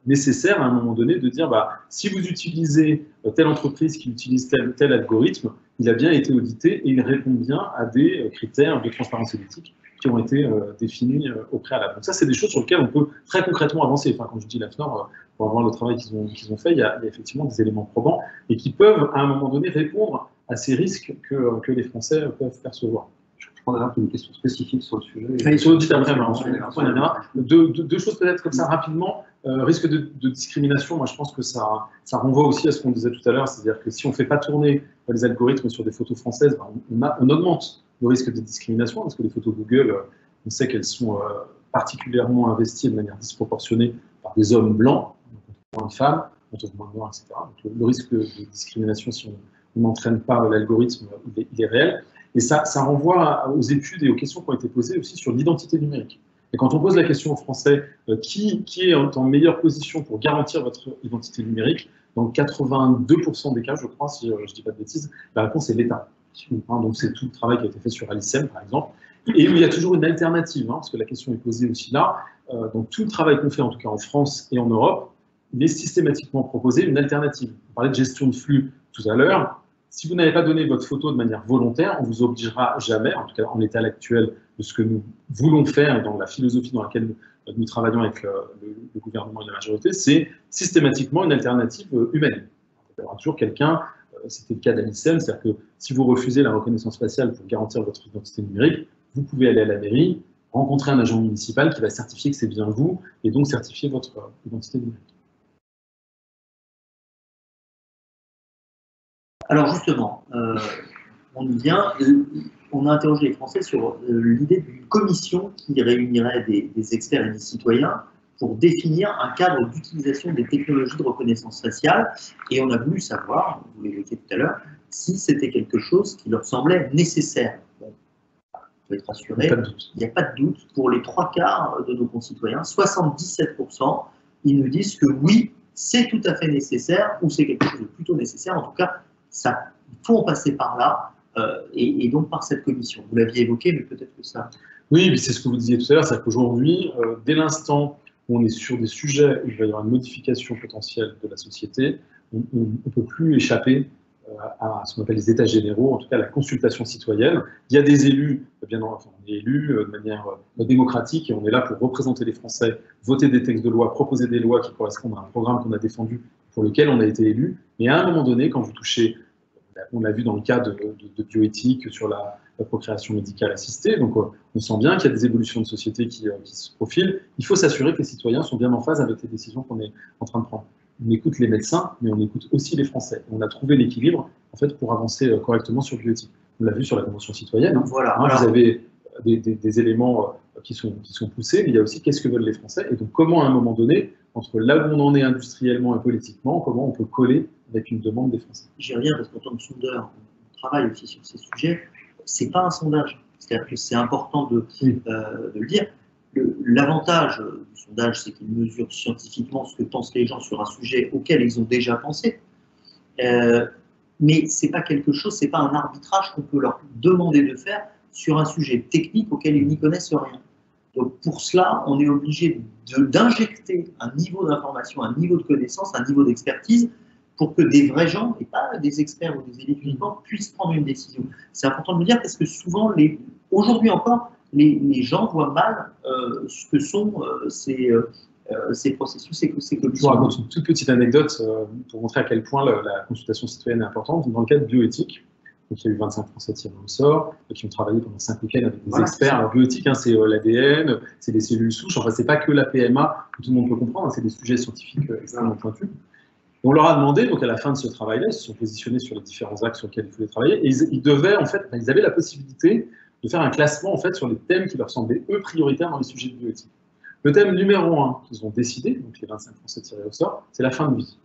nécessaire à un moment donné de dire si vous utilisez telle entreprise qui utilise tel algorithme, il a bien été audité et il répond bien à des critères de transparence et d'éthique qui ont été définis au préalable. Donc ça, c'est des choses sur lesquelles on peut très concrètement avancer. Enfin, quand je dis la FNOR, pour avoir le travail qu'ils ont fait, il y a effectivement des éléments probants et qui peuvent, à un moment donné, répondre à ces risques que les Français peuvent percevoir. Je crois d'ailleurs qu'il y a une question spécifique sur le sujet. Et sur l'audit après, deux choses peut-être comme ça rapidement. Risque de discrimination, moi je pense que ça renvoie aussi à ce qu'on disait tout à l'heure, c'est-à-dire que si on ne fait pas tourner les algorithmes sur des photos françaises, on augmente le risque de discrimination, parce que les photos Google, on sait qu'elles sont particulièrement investies de manière disproportionnée par des hommes blancs, donc on trouve moins de femmes, on trouve moins de noirs, etc. Donc le risque de discrimination, si on n'entraîne pas l'algorithme, il est réel. Et ça renvoie aux études et aux questions qui ont été posées aussi sur l'identité numérique. Et quand on pose la question aux Français, qui est en meilleure position pour garantir votre identité numérique, dans 82% des cas, je crois, si je ne dis pas de bêtises, la réponse est l'État. Donc c'est tout le travail qui a été fait sur Alicem, par exemple, et où il y a toujours une alternative, parce que la question est posée aussi là. Donc tout le travail qu'on fait, en tout cas en France et en Europe, il est systématiquement proposé une alternative. On parlait de gestion de flux tout à l'heure. Si vous n'avez pas donné votre photo de manière volontaire, on ne vous obligera jamais, en tout cas en l'état actuel de ce que nous voulons faire et dans la philosophie dans laquelle nous travaillons avec le gouvernement et la majorité, c'est systématiquement une alternative humaine. Il y aura toujours quelqu'un, c'était le cas d'Alicem, c'est-à-dire que si vous refusez la reconnaissance faciale pour garantir votre identité numérique, vous pouvez aller à la mairie, rencontrer un agent municipal qui va certifier que c'est bien vous et donc certifier votre identité numérique. Alors justement, on y vient, on a interrogé les Français sur l'idée d'une commission qui réunirait des experts et des citoyens pour définir un cadre d'utilisation des technologies de reconnaissance faciale, et on a voulu savoir, vous l'évoquiez tout à l'heure, si c'était quelque chose qui leur semblait nécessaire. Bon, on peut être rassuré, il n'y a pas de doute, pour les 3/4 de nos concitoyens, 77%, ils nous disent que oui, c'est tout à fait nécessaire, ou c'est quelque chose de plutôt nécessaire, en tout cas, il faut en passer par là, et donc par cette commission. Vous l'aviez évoqué, mais peut-être que ça... Oui, c'est ce que vous disiez tout à l'heure, c'est qu'aujourd'hui, dès l'instant où on est sur des sujets où il va y avoir une modification potentielle de la société, on ne peut plus échapper à ce qu'on appelle les états généraux, en tout cas la consultation citoyenne. Il y a des élus, bien entendu, on est élus de manière démocratique et on est là pour représenter les Français, voter des textes de loi, proposer des lois qui correspondent à un programme qu'on a défendu, pour lequel on a été élu. Mais à un moment donné, quand vous touchez, on l'a vu dans le cas de bioéthique sur la procréation médicale assistée, donc on sent bien qu'il y a des évolutions de société qui se profilent. Il faut s'assurer que les citoyens sont bien en phase avec les décisions qu'on est en train de prendre. On écoute les médecins, mais on écoute aussi les Français. On a trouvé l'équilibre en fait, pour avancer correctement sur bioéthique. On l'a vu sur la Convention citoyenne. Voilà. Vous avez des éléments qui sont poussés, mais il y a aussi qu'est-ce que veulent les Français. Et donc comment, à un moment donné, entre là où on en est industriellement et politiquement, comment on peut coller avec une demande des Français. J'y reviens parce qu'en tant que sondeur, on travaille aussi sur ces sujets. C'est pas un sondage. C'est-à-dire que c'est important de le dire. L'avantage du sondage, c'est qu'il mesure scientifiquement ce que pensent les gens sur un sujet auquel ils ont déjà pensé. Mais c'est pas quelque chose, c'est pas un arbitrage qu'on peut leur demander de faire sur un sujet technique auquel ils n'y connaissent rien. Donc pour cela, on est obligé d'injecter un niveau d'information, un niveau de connaissance, un niveau d'expertise pour que des vrais gens, et pas des experts ou des élites uniquement, puissent prendre une décision. C'est important de le dire parce que souvent, aujourd'hui encore, les gens voient mal ce que sont ces processus et ces commissions. Je vous raconte une toute petite anecdote pour montrer à quel point la consultation citoyenne est importante. Dans le cas de bioéthique, donc il y a eu 25 Français tirés au sort, qui ont travaillé pendant 5 week-ends avec des experts. Alors, bioéthique, c'est l'ADN, c'est les cellules souches, enfin, c'est pas que la PMA, que tout le monde peut comprendre, c'est des sujets scientifiques extrêmement pointus. Et on leur a demandé, donc à la fin de ce travail-là, ils se sont positionnés sur les différents axes sur lesquels il fallait travailler, et ils devaient, en fait, ils avaient la possibilité de faire un classement, en fait, sur les thèmes qui leur semblaient, eux, prioritaires dans les sujets de bioéthique. Le thème numéro 1 qu'ils ont décidé, donc les 25 Français tirés au sort, c'est la fin de vie.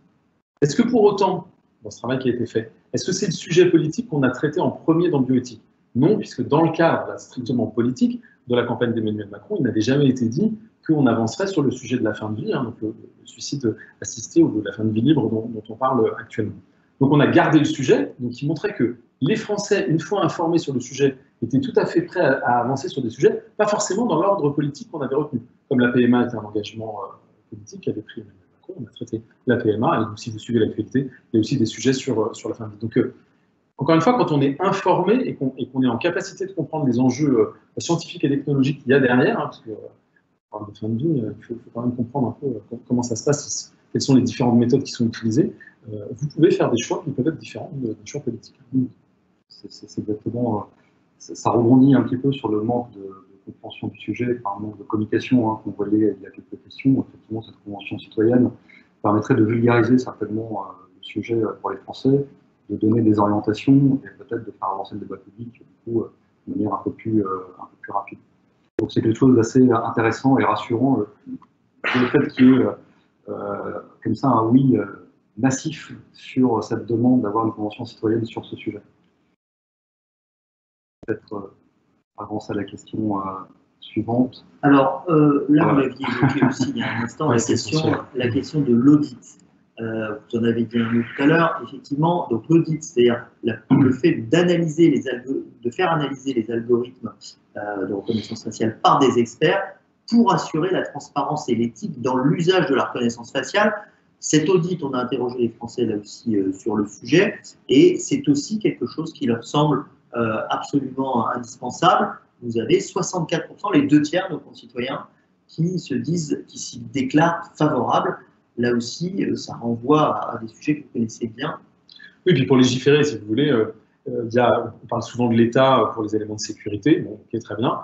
Est-ce que pour autant, dans ce travail qui a été fait. Est-ce que c'est le sujet politique qu'on a traité en premier dans bioéthique? Non, puisque dans le cadre strictement politique de la campagne d'Emmanuel Macron, il n'avait jamais été dit qu'on avancerait sur le sujet de la fin de vie, donc le suicide assisté ou de la fin de vie libre dont on parle actuellement. Donc on a gardé le sujet, donc qui montrait que les Français, une fois informés sur le sujet, étaient tout à fait prêts à avancer sur des sujets, pas forcément dans l'ordre politique qu'on avait retenu. Comme la PMA était un engagement politique qu'avait pris Emmanuel Macron, on a traité la PMA, et donc si vous suivez l'actualité, il y a aussi des sujets sur la fin de vie. Donc encore une fois, quand on est informé et qu'on est en capacité de comprendre les enjeux scientifiques et technologiques qu'il y a derrière, parce que parle de fin de vie, il faut quand même comprendre un peu comment ça se passe, quelles sont les différentes méthodes qui sont utilisées. Vous pouvez faire des choix qui peuvent être différents des choix politiques. C'est exactement, ça rebondit un petit peu sur le manque de compréhension du sujet, par un manque de communication qu'on voyait il y a quelques questions. Effectivement, cette convention citoyenne permettrait de vulgariser certainement le sujet pour les Français, de donner des orientations et peut-être de faire avancer le débat public du coup, de manière un peu plus rapide. Donc c'est quelque chose d'assez intéressant et rassurant, le fait qu'il y ait comme ça un oui massif sur cette demande d'avoir une convention citoyenne sur ce sujet. Peut-être avancer à la question suivante. Alors là, vous l'aviez évoqué aussi il y a un instant, la question de l'audit. Vous en avez dit un mot tout à l'heure, effectivement, donc l'audit, c'est-à-dire le fait d'analyser de faire analyser les algorithmes de reconnaissance faciale par des experts pour assurer la transparence et l'éthique dans l'usage de la reconnaissance faciale. Cet audit, on a interrogé les Français là aussi sur le sujet, et c'est aussi quelque chose qui leur semble absolument indispensable. Vous avez 64%, les 2/3 de nos concitoyens, qui s'y déclarent favorables. Là aussi, ça renvoie à des sujets que vous connaissez bien. Oui, puis pour légiférer, si vous voulez, on parle souvent de l'État pour les éléments de sécurité, bon, ok, très bien,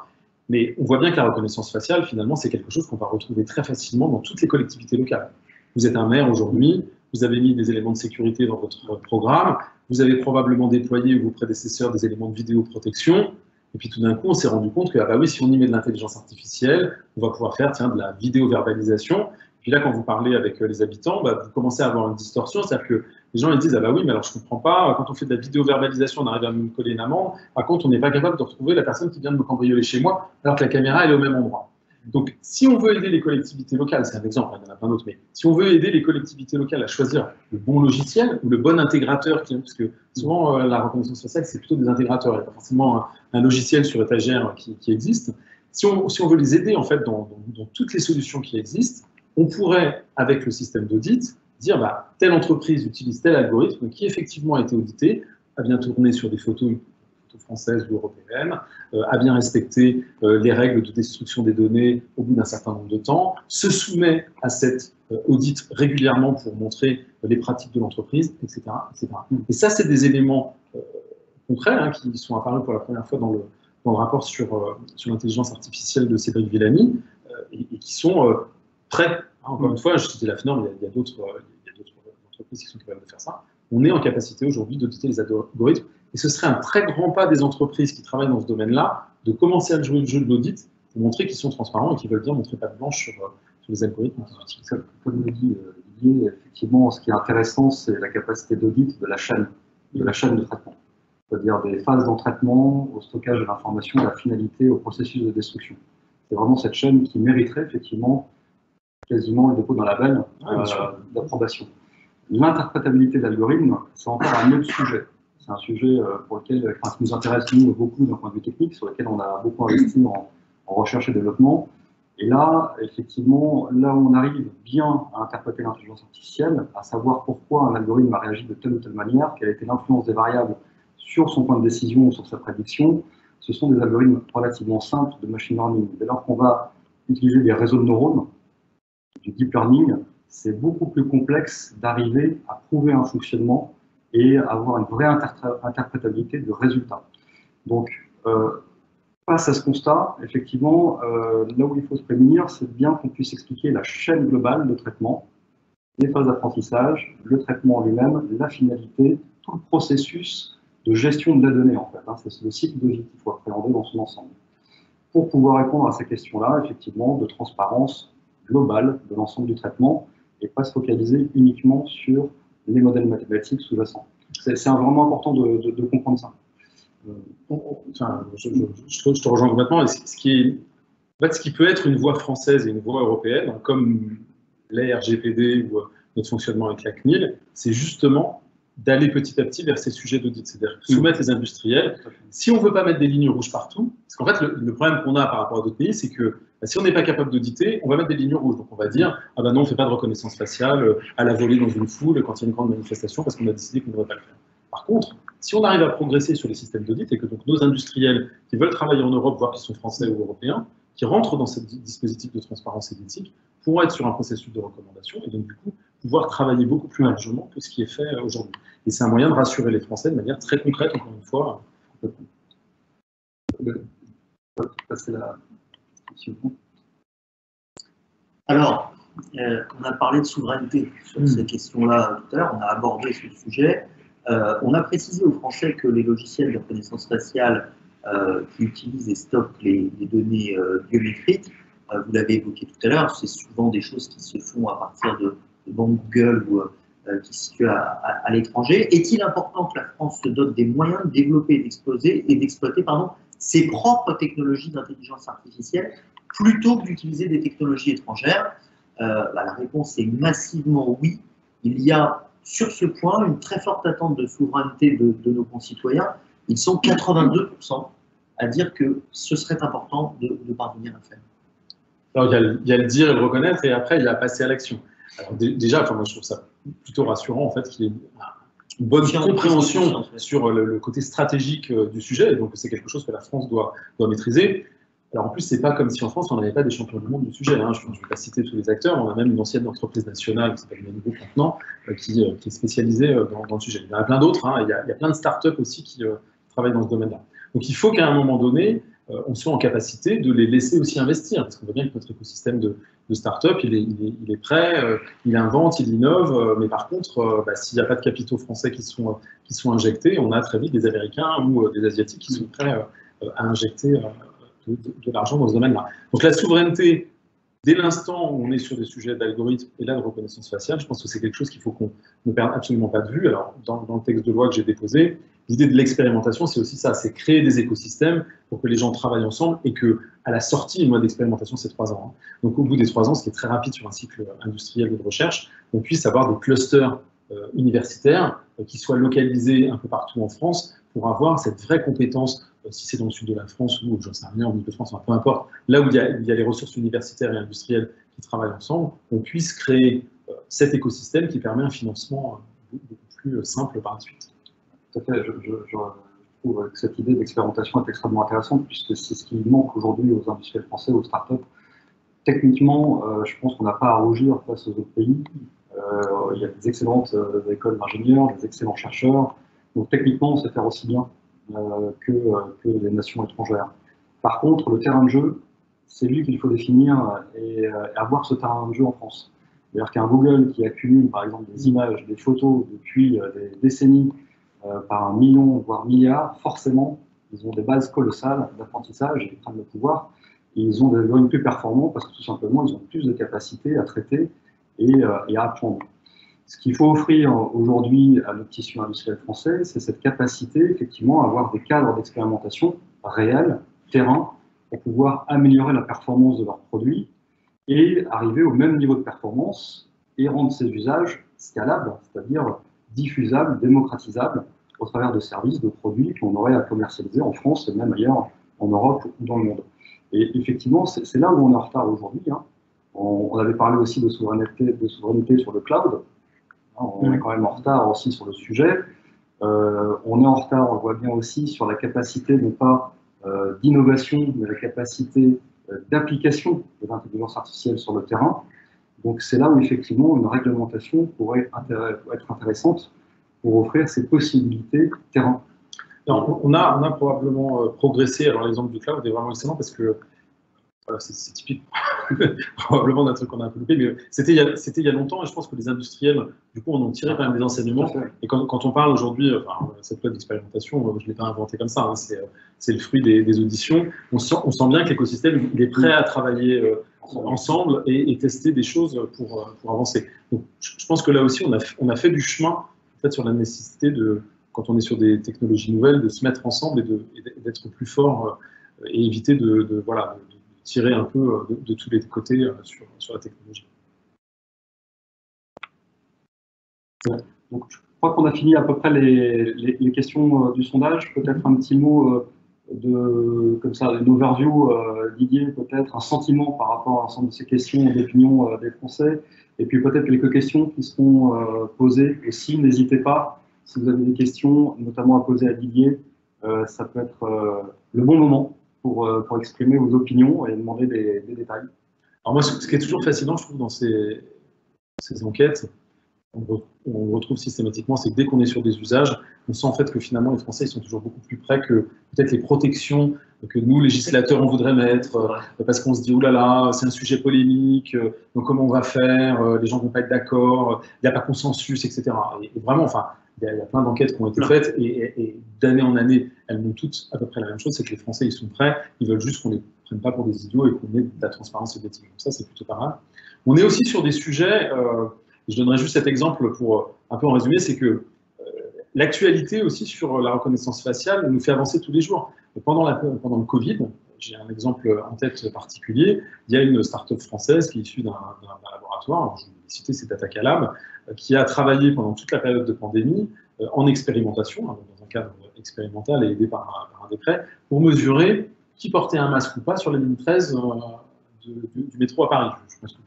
mais on voit bien que la reconnaissance faciale, finalement, c'est quelque chose qu'on va retrouver très facilement dans toutes les collectivités locales. Vous êtes un maire aujourd'hui, vous avez mis des éléments de sécurité dans votre programme, vous avez probablement déployé vos prédécesseurs des éléments de vidéoprotection, et puis tout d'un coup, on s'est rendu compte que, ah bah oui, si on y met de l'intelligence artificielle, on va pouvoir faire de la vidéo-verbalisation. Puis là, quand vous parlez avec les habitants, vous commencez à avoir une distorsion, c'est-à-dire que les gens ils disent « Ah bah oui, mais alors je ne comprends pas, quand on fait de la vidéo-verbalisation, on arrive à me coller une amende, par contre, on n'est pas capable de retrouver la personne qui vient de me cambrioler chez moi, alors que la caméra, elle est au même endroit. » Donc, si on veut aider les collectivités locales, c'est un exemple, il y en a plein d'autres, mais si on veut aider les collectivités locales à choisir le bon logiciel ou le bon intégrateur, parce que souvent, la reconnaissance faciale, c'est plutôt des intégrateurs, il n'y a pas forcément un logiciel sur étagère qui existe. Si on veut les aider, en fait, dans toutes les solutions qui existent, on pourrait, avec le système d'audit, dire telle entreprise utilise tel algorithme qui effectivement a été audité, a bien tourné sur des photos françaises ou européennes, a bien respecté les règles de destruction des données au bout d'un certain nombre de temps, se soumet à cet audit régulièrement pour montrer les pratiques de l'entreprise, etc., etc. Et ça, c'est des éléments concrets qui sont apparus pour la première fois dans le rapport sur l'intelligence artificielle de Cédric Villani, et qui sont prêts. Encore une fois, je citais la FNOR, il y a d'autres entreprises qui sont capables de faire ça. On est en capacité aujourd'hui d'auditer les algorithmes, et ce serait un très grand pas des entreprises qui travaillent dans ce domaine-là de commencer à jouer le jeu de l'audit pour montrer qu'ils sont transparents et qu'ils veulent bien montrer patte blanche sur les algorithmes qu'ils utilisent. Comme le dit Didier, effectivement, ce qui est intéressant, c'est la capacité d'audit de la chaîne de traitement. C'est-à-dire des phases d'entraitement, au stockage de l'information, à la finalité, au processus de destruction. C'est vraiment cette chaîne qui mériterait effectivement quasiment le dépôt dans la benne d'approbation. L'interprétabilité de l'algorithme, c'est encore un autre sujet. C'est un sujet pour lequel, qui nous intéresse nous beaucoup d'un point de vue technique, sur lequel on a beaucoup investi en recherche et développement. Et là, effectivement, là où on arrive bien à interpréter l'intelligence artificielle, à savoir pourquoi un algorithme a réagi de telle ou telle manière, quelle a été l'influence des variables sur son point de décision ou sur sa prédiction, ce sont des algorithmes relativement simples de machine learning. Dès lors qu'on va utiliser des réseaux de neurones, du deep learning, c'est beaucoup plus complexe d'arriver à prouver un fonctionnement et avoir une vraie interprétabilité de résultats. Donc, face à ce constat, effectivement, là où il faut se prémunir, c'est bien qu'on puisse expliquer la chaîne globale de traitement, les phases d'apprentissage, le traitement lui-même, la finalité, tout le processus de gestion de la donnée, en fait. C'est le cycle de vie qu'il faut appréhender dans son ensemble. Pour pouvoir répondre à ces questions-là, effectivement, de transparence globale de l'ensemble du traitement et pas se focaliser uniquement sur les modèles mathématiques sous-jacents. C'est vraiment important de comprendre ça. Enfin, je te rejoins complètement. Ce qui peut être une voie française et une voie européenne, comme les RGPD ou notre fonctionnement avec la CNIL, c'est justement d'aller petit à petit vers ces sujets d'audit, c'est-à-dire soumettre les industriels. Si on ne veut pas mettre des lignes rouges partout, parce qu'en fait, le problème qu'on a par rapport à d'autres pays, c'est que si on n'est pas capable d'auditer, on va mettre des lignes rouges. Donc on va dire, ah ben non, on ne fait pas de reconnaissance faciale à la volée dans une foule quand il y a une grande manifestation parce qu'on a décidé qu'on ne devrait pas le faire. Par contre, si on arrive à progresser sur les systèmes d'audit et que donc nos industriels qui veulent travailler en Europe, voire qui sont français ou européens, qui rentrent dans ce dispositif de transparence et d'éthique, pourront être sur un processus de recommandation et donc du coup pouvoir travailler beaucoup plus largement que ce qui est fait aujourd'hui. Et c'est un moyen de rassurer les Français de manière très concrète, encore une fois. Passer la question. Alors, on a parlé de souveraineté sur ces questions-là tout à l'heure, on a abordé ce sujet. On a précisé aux Français que les logiciels de reconnaissance faciale qui utilisent et stockent les données biométriques, vous l'avez évoqué tout à l'heure, c'est souvent des choses qui se font à partir de banques Google ou qui se situent à l'étranger. Est-il important que la France se dote des moyens de développer et d'exploiter ses propres technologies d'intelligence artificielle plutôt que d'utiliser des technologies étrangères? La réponse est massivement oui. Il y a sur ce point une très forte attente de souveraineté de nos concitoyens. Ils sont 82% à dire que ce serait important de parvenir à faire. Alors, il y a le dire et le reconnaître, et après, il y a passer à l'action. Alors, déjà, moi, je trouve ça plutôt rassurant, en fait, qu'il y ait une bonne compréhension sur le côté stratégique du sujet, et donc c'est quelque chose que la France doit maîtriser. Alors, en plus, c'est pas comme si en France, on n'avait pas des champions du monde du sujet. Hein. Je ne vais pas citer tous les acteurs, on a même une ancienne entreprise nationale qui s'appelle Manigo maintenant, qui est spécialisée dans le sujet. Il y en a plein d'autres, hein. Il y a plein de startups aussi qui travaillent dans ce domaine-là. Donc, il faut qu'à un moment donné, on soit en capacité de les laisser aussi investir, parce qu'on voit bien que notre écosystème de start-up, il est prêt, il invente, il innove, mais par contre, s'il n'y a pas de capitaux français qui sont injectés, on a très vite des Américains ou des Asiatiques qui sont prêts à injecter de l'argent dans ce domaine-là. Donc la souveraineté, dès l'instant où on est sur des sujets d'algorithme et là de reconnaissance faciale, je pense que c'est quelque chose qu'il faut qu'on ne perde absolument pas de vue. Alors, dans le texte de loi que j'ai déposé, l'idée de l'expérimentation, c'est aussi ça, c'est créer des écosystèmes pour que les gens travaillent ensemble et qu'à la sortie, le mois d'expérimentation, c'est 3 ans. Hein. Donc au bout des 3 ans, ce qui est très rapide sur un cycle industriel de recherche, on puisse avoir des clusters universitaires qui soient localisés un peu partout en France pour avoir cette vraie compétence, si c'est dans le sud de la France ou, j'en sais rien, en Ile-de-France, peu importe, là où il y a les ressources universitaires et industrielles qui travaillent ensemble, on puisse créer cet écosystème qui permet un financement beaucoup plus simple par la suite. Tout à fait, je trouve que cette idée d'expérimentation est extrêmement intéressante puisque c'est ce qui manque aujourd'hui aux industriels français, aux startups. Techniquement, je pense qu'on n'a pas à rougir face aux autres pays. Il y a des excellentes écoles d'ingénieurs, des excellents chercheurs. Donc techniquement, on sait faire aussi bien que les nations étrangères. Par contre, le terrain de jeu, c'est lui qu'il faut définir et avoir ce terrain de jeu en France. C'est-à-dire qu'un Google qui accumule par exemple des images, des photos depuis des décennies par un million, voire milliards, forcément, ils ont des bases colossales d'apprentissage et ils prennent le pouvoir. Et ils ont des algorithmes plus performants parce que tout simplement, ils ont plus de capacités à traiter et à apprendre. Ce qu'il faut offrir aujourd'hui à notre tissu industriel français, c'est cette capacité, effectivement, à avoir des cadres d'expérimentation réels, terrain, pour pouvoir améliorer la performance de leurs produits et arriver au même niveau de performance et rendre ces usages scalables, c'est-à-dire diffusables, démocratisables, au travers de services, de produits qu'on aurait à commercialiser en France et même ailleurs, en Europe ou dans le monde. Et effectivement, c'est là où on est en retard aujourd'hui. Hein. On avait parlé aussi de souveraineté sur le cloud. On est quand même en retard aussi sur le sujet. On est en retard, on le voit bien aussi, sur la capacité, non pas d'innovation, mais la capacité d'application de l'intelligence artificielle sur le terrain. Donc c'est là où effectivement une réglementation pourrait être intéressante pour offrir ces possibilités terrain. Alors, on a probablement progressé. Alors l'exemple du cloud est vraiment excellent parce que c'est typique probablement d'un truc qu'on a un peu loupé, mais c'était il y a longtemps et je pense que les industriels, du coup, en ont tiré quand même des enseignements. Et quand on parle aujourd'hui, cette loi d'expérimentation, je ne l'ai pas inventé comme ça, hein, c'est le fruit des auditions. On sent bien que l'écosystème il est prêt à travailler ensemble et tester des choses pour avancer. Donc, je pense que là aussi, on a fait du chemin en fait, sur la nécessité de, quand on est sur des technologies nouvelles, de se mettre ensemble et d'être plus fort et éviter de tirer un peu de tous les côtés sur la technologie. Ouais. Donc, je crois qu'on a fini à peu près les questions du sondage. Peut-être un petit mot comme ça, une overview, Didier, peut-être un sentiment par rapport à l'ensemble de ces questions d'opinion des Français. Et puis peut-être quelques questions qui seront posées aussi. N'hésitez pas, si vous avez des questions, notamment à poser à Didier, ça peut être le bon moment pour exprimer vos opinions et demander des détails. Alors moi, ce qui est toujours fascinant, je trouve, dans ces enquêtes, on retrouve systématiquement, c'est que dès qu'on est sur des usages, on sent en fait que finalement les Français ils sont toujours beaucoup plus près que peut-être les protections que nous, législateurs, on voudrait mettre, parce qu'on se dit, oulala, c'est un sujet polémique, donc comment on va faire, les gens ne vont pas être d'accord, il n'y a pas consensus, etc. Et vraiment, enfin, il y a plein d'enquêtes qui ont été faites, et d'année en année, elles montrent toutes à peu près la même chose, c'est que les Français, ils sont prêts, ils veulent juste qu'on ne les prenne pas pour des idiots et qu'on ait de la transparence et de l'éthique. Donc ça, c'est plutôt pas mal. On est aussi sur des sujets... je donnerai juste cet exemple pour un peu en résumer, c'est que l'actualité aussi sur la reconnaissance faciale nous fait avancer tous les jours. Pendant le Covid, j'ai un exemple en tête particulier, il y a une start-up française qui est issue d'un laboratoire, je vais citer, c'est Datacalab, qui a travaillé pendant toute la période de pandémie en expérimentation, dans un cadre expérimental et aidé par un décret, pour mesurer qui portait un masque ou pas sur la ligne 13 du métro à Paris. Je pense que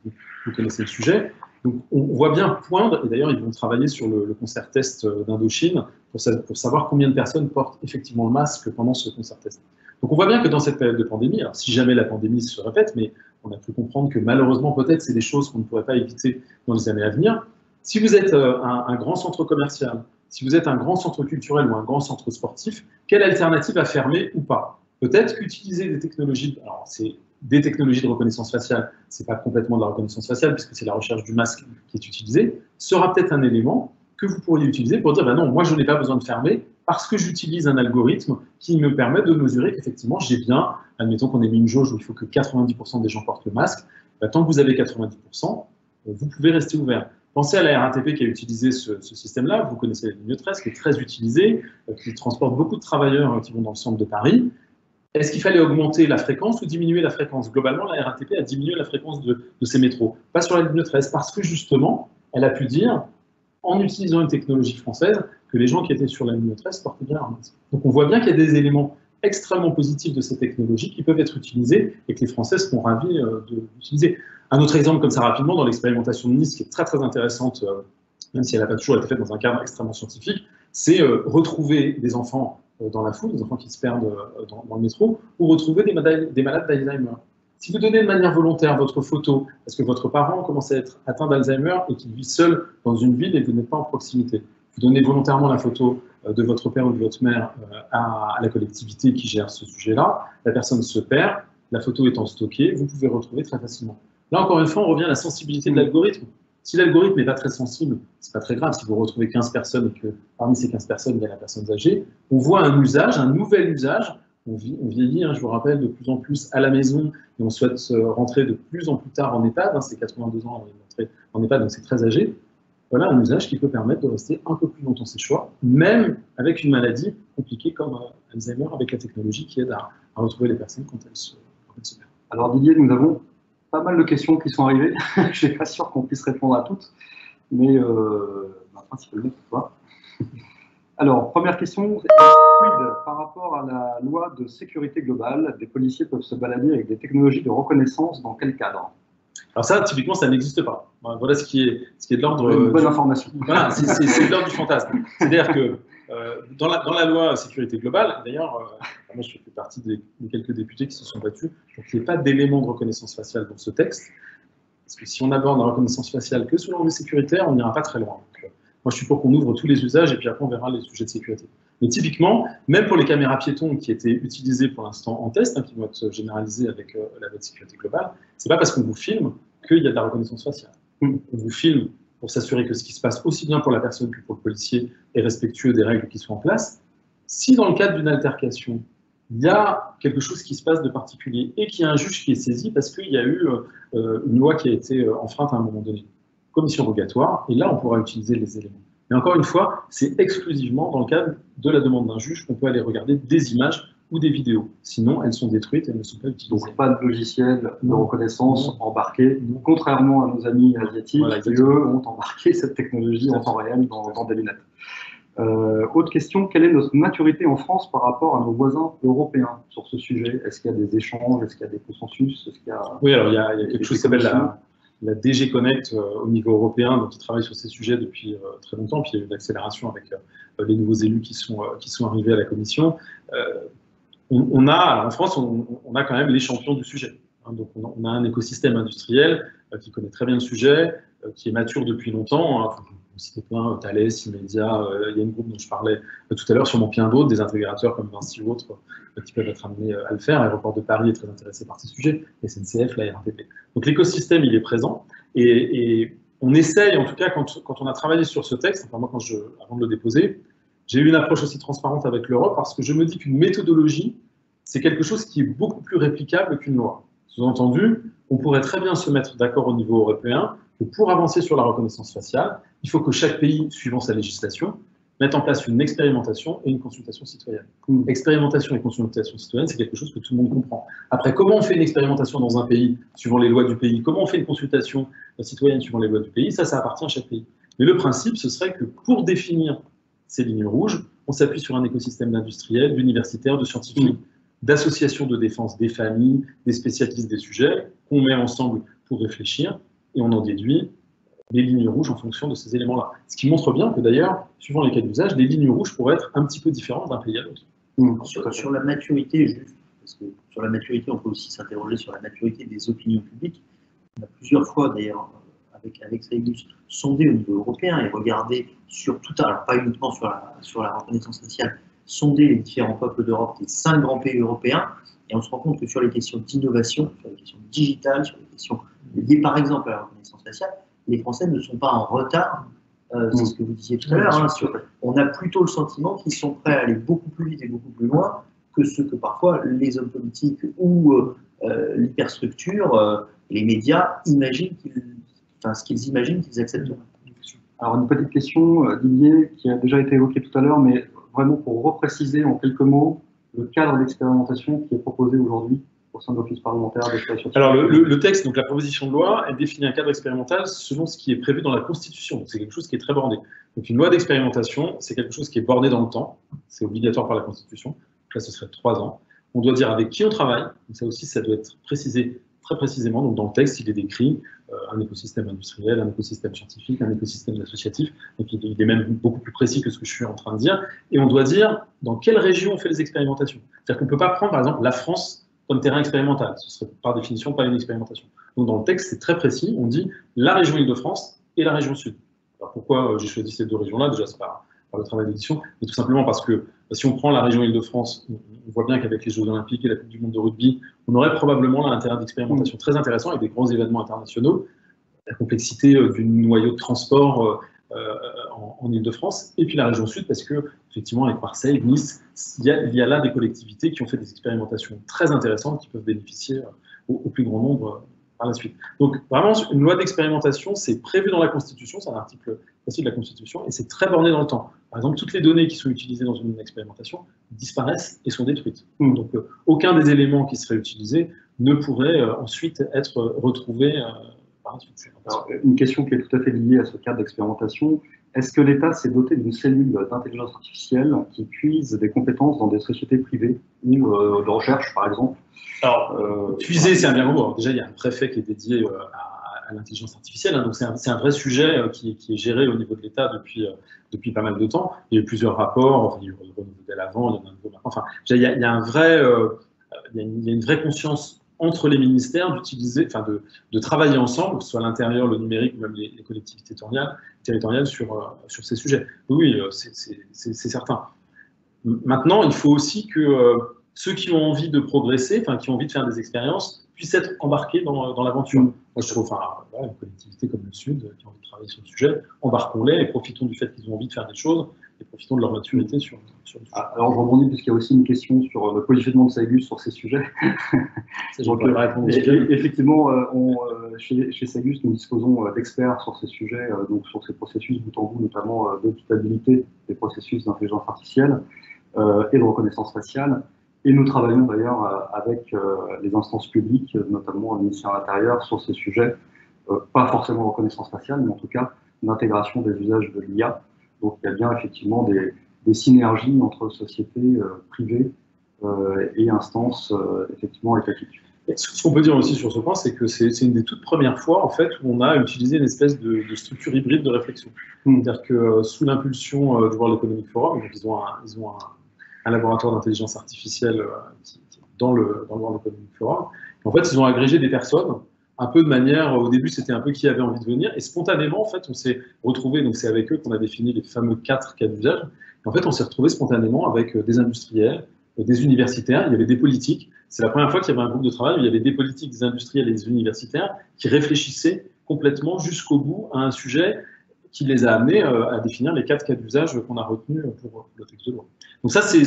vous connaissez le sujet. Donc, on voit bien poindre, et d'ailleurs, ils vont travailler sur le concert test d'Indochine pour savoir combien de personnes portent effectivement le masque pendant ce concert test. Donc, on voit bien que dans cette période de pandémie, alors si jamais la pandémie se répète, mais on a pu comprendre que malheureusement, peut-être, c'est des choses qu'on ne pourrait pas éviter dans les années à venir. Si vous êtes un grand centre commercial, si vous êtes un grand centre culturel ou un grand centre sportif, quelle alternative à fermer ou pas? Peut-être qu'utiliser des technologies, alors c'est des technologies de reconnaissance faciale, c'est pas complètement de la reconnaissance faciale puisque c'est la recherche du masque qui est utilisée, sera peut-être un élément que vous pourriez utiliser pour dire, ben non, moi je n'ai pas besoin de fermer parce que j'utilise un algorithme qui me permet de mesurer qu'effectivement j'ai bien, admettons qu'on ait mis une jauge où il faut que 90% des gens portent le masque, ben, tant que vous avez 90%, vous pouvez rester ouvert. Pensez à la RATP qui a utilisé ce système-là, vous connaissez la ligne 13 qui est très utilisée, qui transporte beaucoup de travailleurs qui vont dans le centre de Paris. Est-ce qu'il fallait augmenter la fréquence ou diminuer la fréquence? Globalement, la RATP a diminué la fréquence de ces métros, pas sur la ligne 13, parce que justement, elle a pu dire, en utilisant une technologie française, que les gens qui étaient sur la ligne 13 portaient bien un masque. Donc on voit bien qu'il y a des éléments extrêmement positifs de ces technologies qui peuvent être utilisés et que les Français seront ravis d'utiliser. Un autre exemple comme ça rapidement, dans l'expérimentation de Nice, qui est très très intéressante, même si elle n'a pas toujours été faite dans un cadre extrêmement scientifique, c'est retrouver des enfants dans la foule, des enfants qui se perdent dans le métro, ou retrouver des malades d'Alzheimer. Si vous donnez de manière volontaire votre photo, parce que votre parent commence à être atteint d'Alzheimer et qu'il vit seul dans une ville et que vous n'êtes pas en proximité, vous donnez volontairement la photo de votre père ou de votre mère à la collectivité qui gère ce sujet-là, la personne se perd, la photo étant stockée, vous pouvez retrouver très facilement. Là, encore une fois, on revient à la sensibilité de l'algorithme. Si l'algorithme n'est pas très sensible, c'est pas très grave si vous retrouvez 15 personnes et que parmi ces 15 personnes, il y a la personne âgée. On voit un usage, un nouvel usage. On vieillit, hein, je vous rappelle, de plus en plus à la maison et on souhaite rentrer de plus en plus tard en EHPAD. Hein, c'est 82 ans en EHPAD, donc c'est très âgé. Voilà un usage qui peut permettre de rester un peu plus longtemps chez soi, même avec une maladie compliquée comme Alzheimer, avec la technologie qui aide à retrouver les personnes quand elles se perdent. Alors Didier, nous avons pas mal de questions qui sont arrivées. Je ne suis pas sûr qu'on puisse répondre à toutes, mais principalement pour toi. Alors, première question, par rapport à la loi de sécurité globale, des policiers peuvent se balader avec des technologies de reconnaissance dans quel cadre? Alors ça, typiquement, ça n'existe pas. Voilà ce qui est de l'ordre... Une bonne information. Voilà, c'est de l'ordre du fantasme. C'est-à-dire que dans la loi sécurité globale, d'ailleurs, moi je fais partie des quelques députés qui se sont battus pour qu'il n'y ait pas d'éléments de reconnaissance faciale dans ce texte. Parce que si on aborde la reconnaissance faciale que sous l'angle sécuritaire, on n'ira pas très loin. Donc, moi je suis pour qu'on ouvre tous les usages et puis après on verra les sujets de sécurité. Mais typiquement, même pour les caméras piétons qui étaient utilisées pour l'instant en test, hein, qui vont être généralisées avec la loi de sécurité globale, c'est pas parce qu'on vous filme qu'il y a de la reconnaissance faciale. On vous filme pour s'assurer que ce qui se passe aussi bien pour la personne que pour le policier est respectueux des règles qui sont en place. Si dans le cadre d'une altercation, il y a quelque chose qui se passe de particulier et qu'il y a un juge qui est saisi parce qu'il y a eu une loi qui a été enfreinte à un moment donné. Commission rogatoire, et là, on pourra utiliser les éléments. Mais encore une fois, c'est exclusivement dans le cadre de la demande d'un juge qu'on peut aller regarder des images ou des vidéos. Sinon, elles sont détruites, elles ne sont pas utilisées. Donc, pas de logiciel de reconnaissance embarqué, contrairement à nos amis asiatiques qui, eux, ont embarqué cette technologie en temps réel dans des lunettes. Autre question, quelle est notre maturité en France par rapport à nos voisins européens sur ce sujet? Est-ce qu'il y a des échanges? Est-ce qu'il y a des consensus? Est-ce qu'il y a... Oui, alors il y a quelque chose qui s'appelle la DG Connect au niveau européen, donc qui travaille sur ces sujets depuis très longtemps, puis il y a eu une accélération avec les nouveaux élus qui sont arrivés à la Commission. En France, on a quand même les champions du sujet. Donc on a un écosystème industriel qui connaît très bien le sujet, qui est mature depuis longtemps. On citait plein, Thales, Immédia, il y a une groupe dont je parlais tout à l'heure, sûrement plein d'autres, des intégrateurs comme Vinci ou autres, qui peuvent être amenés à le faire. L'aéroport de Paris est très intéressé par ces sujets, SNCF, la RATP. Donc l'écosystème, il est présent, et on essaye, en tout cas, quand on a travaillé sur ce texte, enfin moi, avant de le déposer, j'ai eu une approche aussi transparente avec l'Europe, parce que je me dis qu'une méthodologie, c'est quelque chose qui est beaucoup plus réplicable qu'une loi. Sous-entendu, on pourrait très bien se mettre d'accord au niveau européen que pour avancer sur la reconnaissance faciale, il faut que chaque pays, suivant sa législation, mette en place une expérimentation et une consultation citoyenne. Expérimentation et consultation citoyenne, c'est quelque chose que tout le monde comprend. Après, comment on fait une expérimentation dans un pays, suivant les lois du pays? Comment on fait une consultation citoyenne suivant les lois du pays? Ça appartient à chaque pays. Mais le principe, ce serait que pour définir ces lignes rouges, on s'appuie sur un écosystème d'industriels, d'universitaires, de scientifiques, d'associations de défense des familles, des spécialistes des sujets, qu'on met ensemble pour réfléchir, et on en déduit les lignes rouges en fonction de ces éléments-là. Ce qui montre bien que d'ailleurs, suivant les cas d'usage, les lignes rouges pourraient être un petit peu différentes d'un pays à l'autre. Sur la maturité, juste, parce que sur la maturité, on peut aussi s'interroger sur la maturité des opinions publiques. On a plusieurs fois, d'ailleurs, avec Saïbus, sondé au niveau européen et regardé sur tout, alors pas uniquement sur la reconnaissance faciale, sonder les différents peuples d'Europe, les 5 grands pays européens, et on se rend compte que sur les questions d'innovation, sur les questions digitales, sur les questions liées par exemple à la reconnaissance faciale, les Français ne sont pas en retard, c'est ce que vous disiez tout à l'heure, on a plutôt le sentiment qu'ils sont prêts à aller beaucoup plus vite et beaucoup plus loin que ce que parfois les hommes politiques ou l'hyperstructure, les médias imaginent ce qu'ils imaginent qu'ils accepteront. Alors une petite question, Didier, qui a déjà été évoquée tout à l'heure, mais vraiment pour repréciser en quelques mots le cadre d'expérimentation qui est proposé aujourd'hui au sein de l'Office parlementaire d'exploitation. Alors le texte, donc la proposition de loi, elle définit un cadre expérimental selon ce qui est prévu dans la Constitution. C'est quelque chose qui est très borné. Donc une loi d'expérimentation, c'est quelque chose qui est borné dans le temps. C'est obligatoire par la Constitution. Donc là, ce serait 3 ans. On doit dire avec qui on travaille. Donc ça aussi, ça doit être précisé très précisément. Donc dans le texte, il est décrit un écosystème industriel, un écosystème scientifique, un écosystème associatif. Donc il est même beaucoup plus précis que ce que je suis en train de dire. Et on doit dire dans quelle région on fait les expérimentations. C'est-à-dire qu'on ne peut pas prendre, par exemple, la France comme terrain expérimental. Ce serait par définition pas une expérimentation. Donc dans le texte, c'est très précis. On dit la région Île-de-France et la région Sud. Alors pourquoi j'ai choisi ces 2 régions-là? Déjà, c'est par le travail d'édition, mais tout simplement parce que si on prend la région Île-de-France, on voit bien qu'avec les Jeux Olympiques et la Coupe du Monde de rugby, on aurait probablement là un terrain d'expérimentation très intéressant avec des grands événements internationaux, la complexité du noyau de transport en Île-de-France, et puis la région Sud, parce que effectivement avec Marseille, Nice, il y a là des collectivités qui ont fait des expérimentations très intéressantes qui peuvent bénéficier au plus grand nombre par la suite. Donc vraiment, une loi d'expérimentation, c'est prévu dans la Constitution, c'est un article précis de la Constitution, et c'est très borné dans le temps. Par exemple, toutes les données qui sont utilisées dans une expérimentation disparaissent et sont détruites. Donc aucun des éléments qui seraient utilisés ne pourrait ensuite être retrouvé par la suite. Alors, une question qui est tout à fait liée à ce cadre d'expérimentation, est-ce que l'État s'est doté d'une cellule d'intelligence artificielle qui puise des compétences dans des sociétés privées ou de recherche, par exemple? Alors, puiser, c'est un bien gros mot. Déjà, il y a un préfet qui est dédié à l'intelligence artificielle, donc c'est un vrai sujet qui est géré au niveau de l'État depuis pas mal de temps. Il y a eu plusieurs rapports, il y a eu le renouveau modèle avant, il y en a un nouveau maintenant. Enfin, il y a une vraie conscience entre les ministères d'utiliser, de travailler ensemble, que ce soit à l'intérieur, le numérique, ou même les collectivités territoriales sur ces sujets. Oui, c'est certain. Maintenant, il faut aussi que ceux qui ont envie de progresser, qui ont envie de faire des expériences, puissent être embarqués dans l'aventure. Moi, je trouve, enfin, voilà, une collectivité comme le Sud, qui a envie de travailler sur le sujet, embarquons-les et profitons du fait qu'ils ont envie de faire des choses et profitons de leur maturité sur le sujet. Alors, je rebondis puisqu'il y a aussi une question sur le positionnement de Saegus sur ces sujets. Donc, effectivement, chez Saegus, nous disposons d'experts sur ces sujets, donc sur ces processus bout en bout, notamment d'auditabilité des processus d'intelligence artificielle et de reconnaissance faciale. Et nous travaillons d'ailleurs avec les instances publiques, notamment le ministère de l'Intérieur, sur ces sujets, pas forcément de reconnaissance faciale, mais en tout cas d'intégration des usages de l'IA. Donc il y a bien effectivement des synergies entre sociétés privées et instances effectivement étatiques. Ce qu'on peut dire aussi sur ce point, c'est que c'est une des toutes premières fois en fait, où on a utilisé une espèce de structure hybride de réflexion. C'est-à-dire que sous l'impulsion du World Economic Forum, donc ils ont un laboratoire d'intelligence artificielle dans le World Economic Forum. Et en fait, ils ont agrégé des personnes, un peu de manière, au début, c'était un peu qui avait envie de venir, et spontanément, en fait, on s'est retrouvés, donc c'est avec eux qu'on a défini les fameux 4 cas d'usage, et en fait, on s'est retrouvés spontanément avec des industriels, des universitaires, il y avait des politiques. C'est la première fois qu'il y avait un groupe de travail où il y avait des politiques, des industriels et des universitaires qui réfléchissaient complètement jusqu'au bout à un sujet qui les a amenés à définir les 4 cas d'usage qu'on a retenus pour le texte de loi. Donc ça, c'est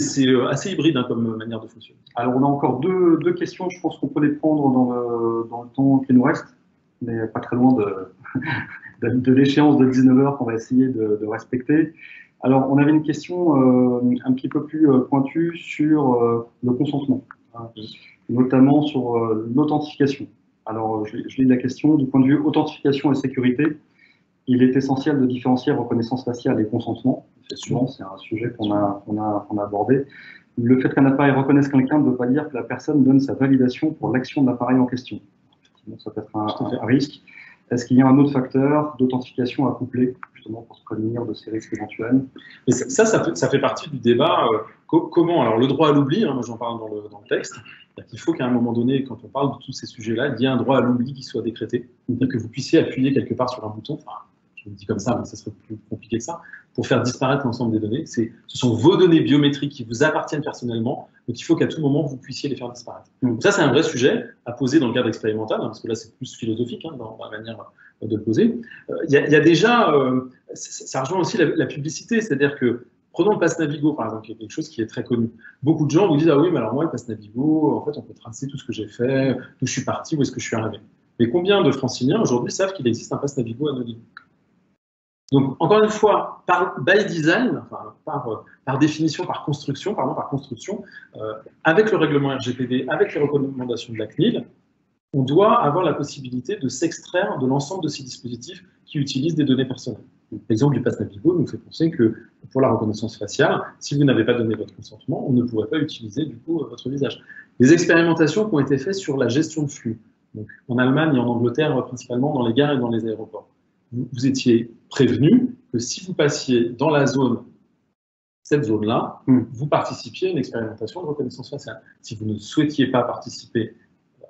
assez hybride comme manière de fonctionner. Alors, on a encore deux questions. Je pense qu'on peut les prendre dans le temps qui nous reste, mais pas très loin de l'échéance de 19h qu'on va essayer de respecter. Alors, on avait une question un petit peu plus pointue sur le consentement, notamment sur l'authentification. Alors, je lis la question. Du point de vue authentification et sécurité, il est essentiel de différencier reconnaissance faciale et consentement. Effectivement, c'est un sujet qu'on a abordé. Le fait qu'un appareil reconnaisse quelqu'un ne veut pas dire que la personne donne sa validation pour l'action de l'appareil en question. Effectivement, ça peut être un risque. Est-ce qu'il y a un autre facteur d'authentification à coupler, justement pour se prémunir de ces risques éventuels? Et ça fait partie du débat. Comment, alors le droit à l'oubli, moi j'en parle dans le texte, il faut qu'à un moment donné, quand on parle de tous ces sujets-là, il y ait un droit à l'oubli qui soit décrété, c'est-à-dire que vous puissiez appuyer quelque part sur un bouton, enfin, je le dis comme ça, mais ça serait plus compliqué que ça, pour faire disparaître l'ensemble des données. Ce sont vos données biométriques qui vous appartiennent personnellement, donc il faut qu'à tout moment, vous puissiez les faire disparaître. Donc ça, c'est un vrai sujet à poser dans le cadre expérimental, parce que là, c'est plus philosophique dans la manière de le poser. Il y a déjà, ça rejoint aussi la publicité, c'est-à-dire que, prenons le pass Navigo, par exemple, qui est quelque chose qui est très connu. Beaucoup de gens vous disent « Ah oui, mais alors moi, le pass Navigo, en fait, on peut tracer tout ce que j'ai fait, d'où je suis parti, où est-ce que je suis arrivé. » Mais combien de Franciliens, aujourd'hui, savent qu'il existe un pass Navigo anonyme? Donc, encore une fois, by design, enfin, par définition, par construction, avec le règlement RGPD, avec les recommandations de la CNIL, on doit avoir la possibilité de s'extraire de l'ensemble de ces dispositifs qui utilisent des données personnelles. L'exemple du pass Navigo nous fait penser que pour la reconnaissance faciale, si vous n'avez pas donné votre consentement, on ne pourrait pas utiliser du coup votre visage. Les expérimentations qui ont été faites sur la gestion de flux, donc en Allemagne et en Angleterre principalement dans les gares et dans les aéroports, vous étiez prévenu que si vous passiez dans la zone, cette zone-là, vous participiez à une expérimentation de reconnaissance faciale. Si vous ne souhaitiez pas participer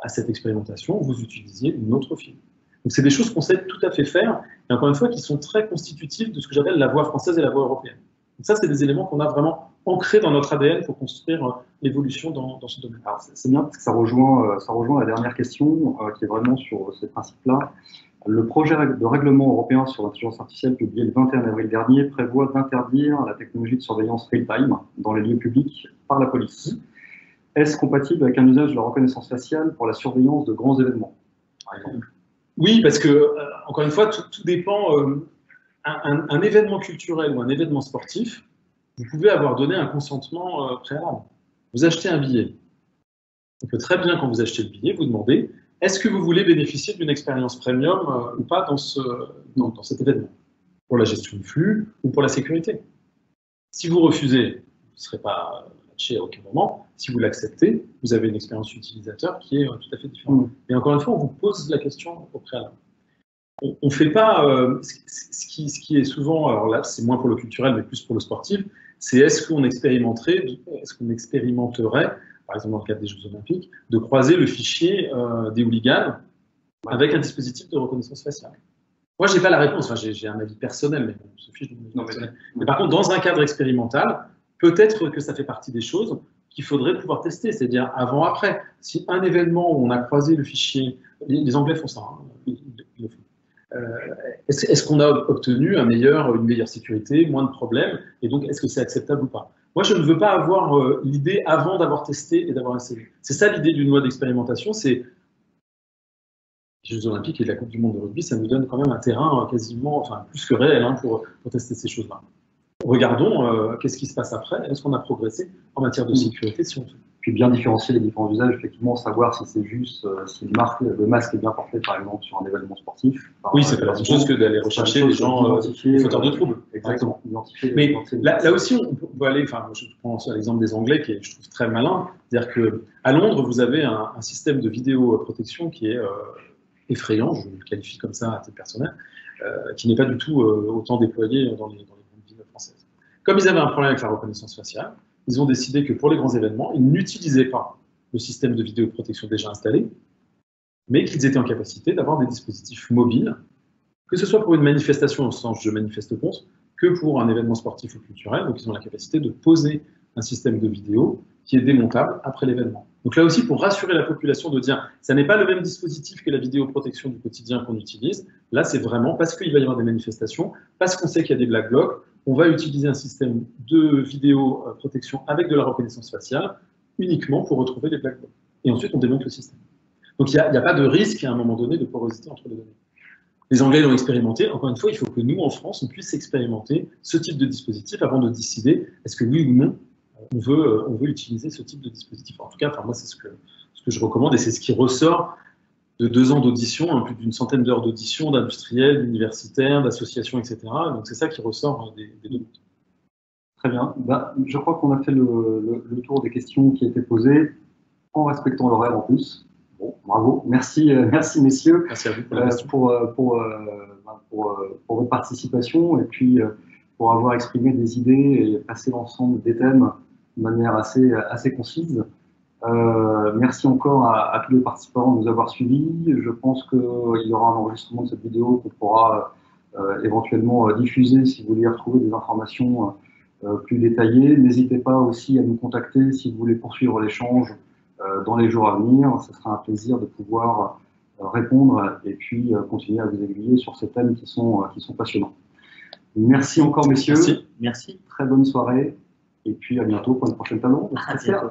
à cette expérimentation, vous utilisiez une autre fibre. Donc c'est des choses qu'on sait tout à fait faire, et encore une fois, qui sont très constitutives de ce que j'appelle la voie française et la voie européenne. Donc ça, c'est des éléments qu'on a vraiment ancrés dans notre ADN pour construire l'évolution dans ce domaine. C'est bien parce que ça rejoint la dernière question, qui est vraiment sur ces principes-là. Le projet de règlement européen sur l'intelligence artificielle publié le 21 avril dernier prévoit d'interdire la technologie de surveillance real-time dans les lieux publics par la police. Est-ce compatible avec un usage de la reconnaissance faciale pour la surveillance de grands événements, par exemple? Oui, parce que, encore une fois, tout dépend. Un événement culturel ou un événement sportif, vous pouvez avoir donné un consentement préalable. Vous achetez un billet. On peut très bien, quand vous achetez le billet, vous demandez est-ce que vous voulez bénéficier d'une expérience premium ou pas dans cet événement, pour la gestion de flux ou pour la sécurité. Si vous refusez, vous ne serez pas matché à aucun moment. Si vous l'acceptez, vous avez une expérience utilisateur qui est tout à fait différente. Et encore une fois, on vous pose la question au préalable. On ne fait pas ce qui est souvent, alors là c'est moins pour le culturel mais plus pour le sportif, c'est est-ce qu'on expérimenterait, par exemple dans le cadre des Jeux Olympiques, de croiser le fichier des hooligans avec un dispositif de reconnaissance faciale. Moi, je n'ai pas la réponse, enfin, j'ai un avis personnel, mais bon, Sophie, je ne me personnel. Mais par contre, dans un cadre expérimental, peut-être que ça fait partie des choses qu'il faudrait pouvoir tester, c'est-à-dire avant-après. Si un événement où on a croisé le fichier, les Anglais font ça, hein, ils le font. Est-ce qu'on a obtenu une meilleure sécurité, moins de problèmes, et donc est-ce que c'est acceptable ou pas? Moi, je ne veux pas avoir l'idée avant d'avoir testé et d'avoir essayé. C'est ça l'idée d'une loi d'expérimentation, c'est les Jeux Olympiques et la Coupe du Monde de rugby, ça nous donne quand même un terrain quasiment, enfin plus que réel hein, pour tester ces choses-là. Regardons qu'est-ce qui se passe après, est-ce qu'on a progressé en matière de sécurité si on fait. Puis bien différencier les différents usages, effectivement, savoir si c'est juste, si le masque est bien porté, par exemple, sur un événement sportif. Oui, c'est pas la même chose que d'aller rechercher les gens, les fauteurs de troubles. Exactement. Mais là aussi, on peut aller, enfin, je prends l'exemple des Anglais qui est, je trouve, très malin. C'est-à-dire qu'à Londres, vous avez un système de vidéoprotection qui est effrayant, je le qualifie comme ça à titre personnel, qui n'est pas du tout autant déployé dans les grandes villes françaises. Comme ils avaient un problème avec la reconnaissance faciale, ils ont décidé que pour les grands événements, ils n'utilisaient pas le système de vidéoprotection déjà installé, mais qu'ils étaient en capacité d'avoir des dispositifs mobiles, que ce soit pour une manifestation au sens je manifeste contre, que pour un événement sportif ou culturel. Donc ils ont la capacité de poser un système de vidéo qui est démontable après l'événement. Donc là aussi, pour rassurer la population de dire, ça n'est pas le même dispositif que la vidéoprotection du quotidien qu'on utilise. Là, c'est vraiment parce qu'il va y avoir des manifestations, parce qu'on sait qu'il y a des black blocs, on va utiliser un système de vidéoprotection avec de la reconnaissance faciale uniquement pour retrouver les black blocs. Et ensuite, on démonte le système. Donc il n'y a pas de risque à un moment donné de porosité entre les données. Les Anglais l'ont expérimenté. Encore une fois, il faut que nous, en France, on puisse expérimenter ce type de dispositif avant de décider est-ce que oui ou non on veut utiliser ce type de dispositif. En tout cas, moi, c'est ce que je recommande et c'est ce qui ressort de 2 ans d'audition, hein, plus d'une centaine d'heures d'audition d'industriels, d'universitaires, d'associations, etc. Donc c'est ça qui ressort des données. Très bien. Je crois qu'on a fait le tour des questions qui étaient posées en respectant l'horaire en plus. Bon, bravo. Merci messieurs. Merci à vous pour votre participation et puis pour avoir exprimé des idées et passé l'ensemble des thèmes de manière assez concise. Merci encore à tous les participants de nous avoir suivis. Je pense qu'il y aura un enregistrement de cette vidéo qu'on pourra éventuellement diffuser si vous voulez retrouver des informations plus détaillées. N'hésitez pas aussi à nous contacter si vous voulez poursuivre l'échange dans les jours à venir. Ce sera un plaisir de pouvoir répondre et puis continuer à vous aiguiller sur ces thèmes qui sont passionnants. Merci encore, messieurs. Merci. Très bonne soirée. Et puis à bientôt pour une prochaine table ronde. À bientôt.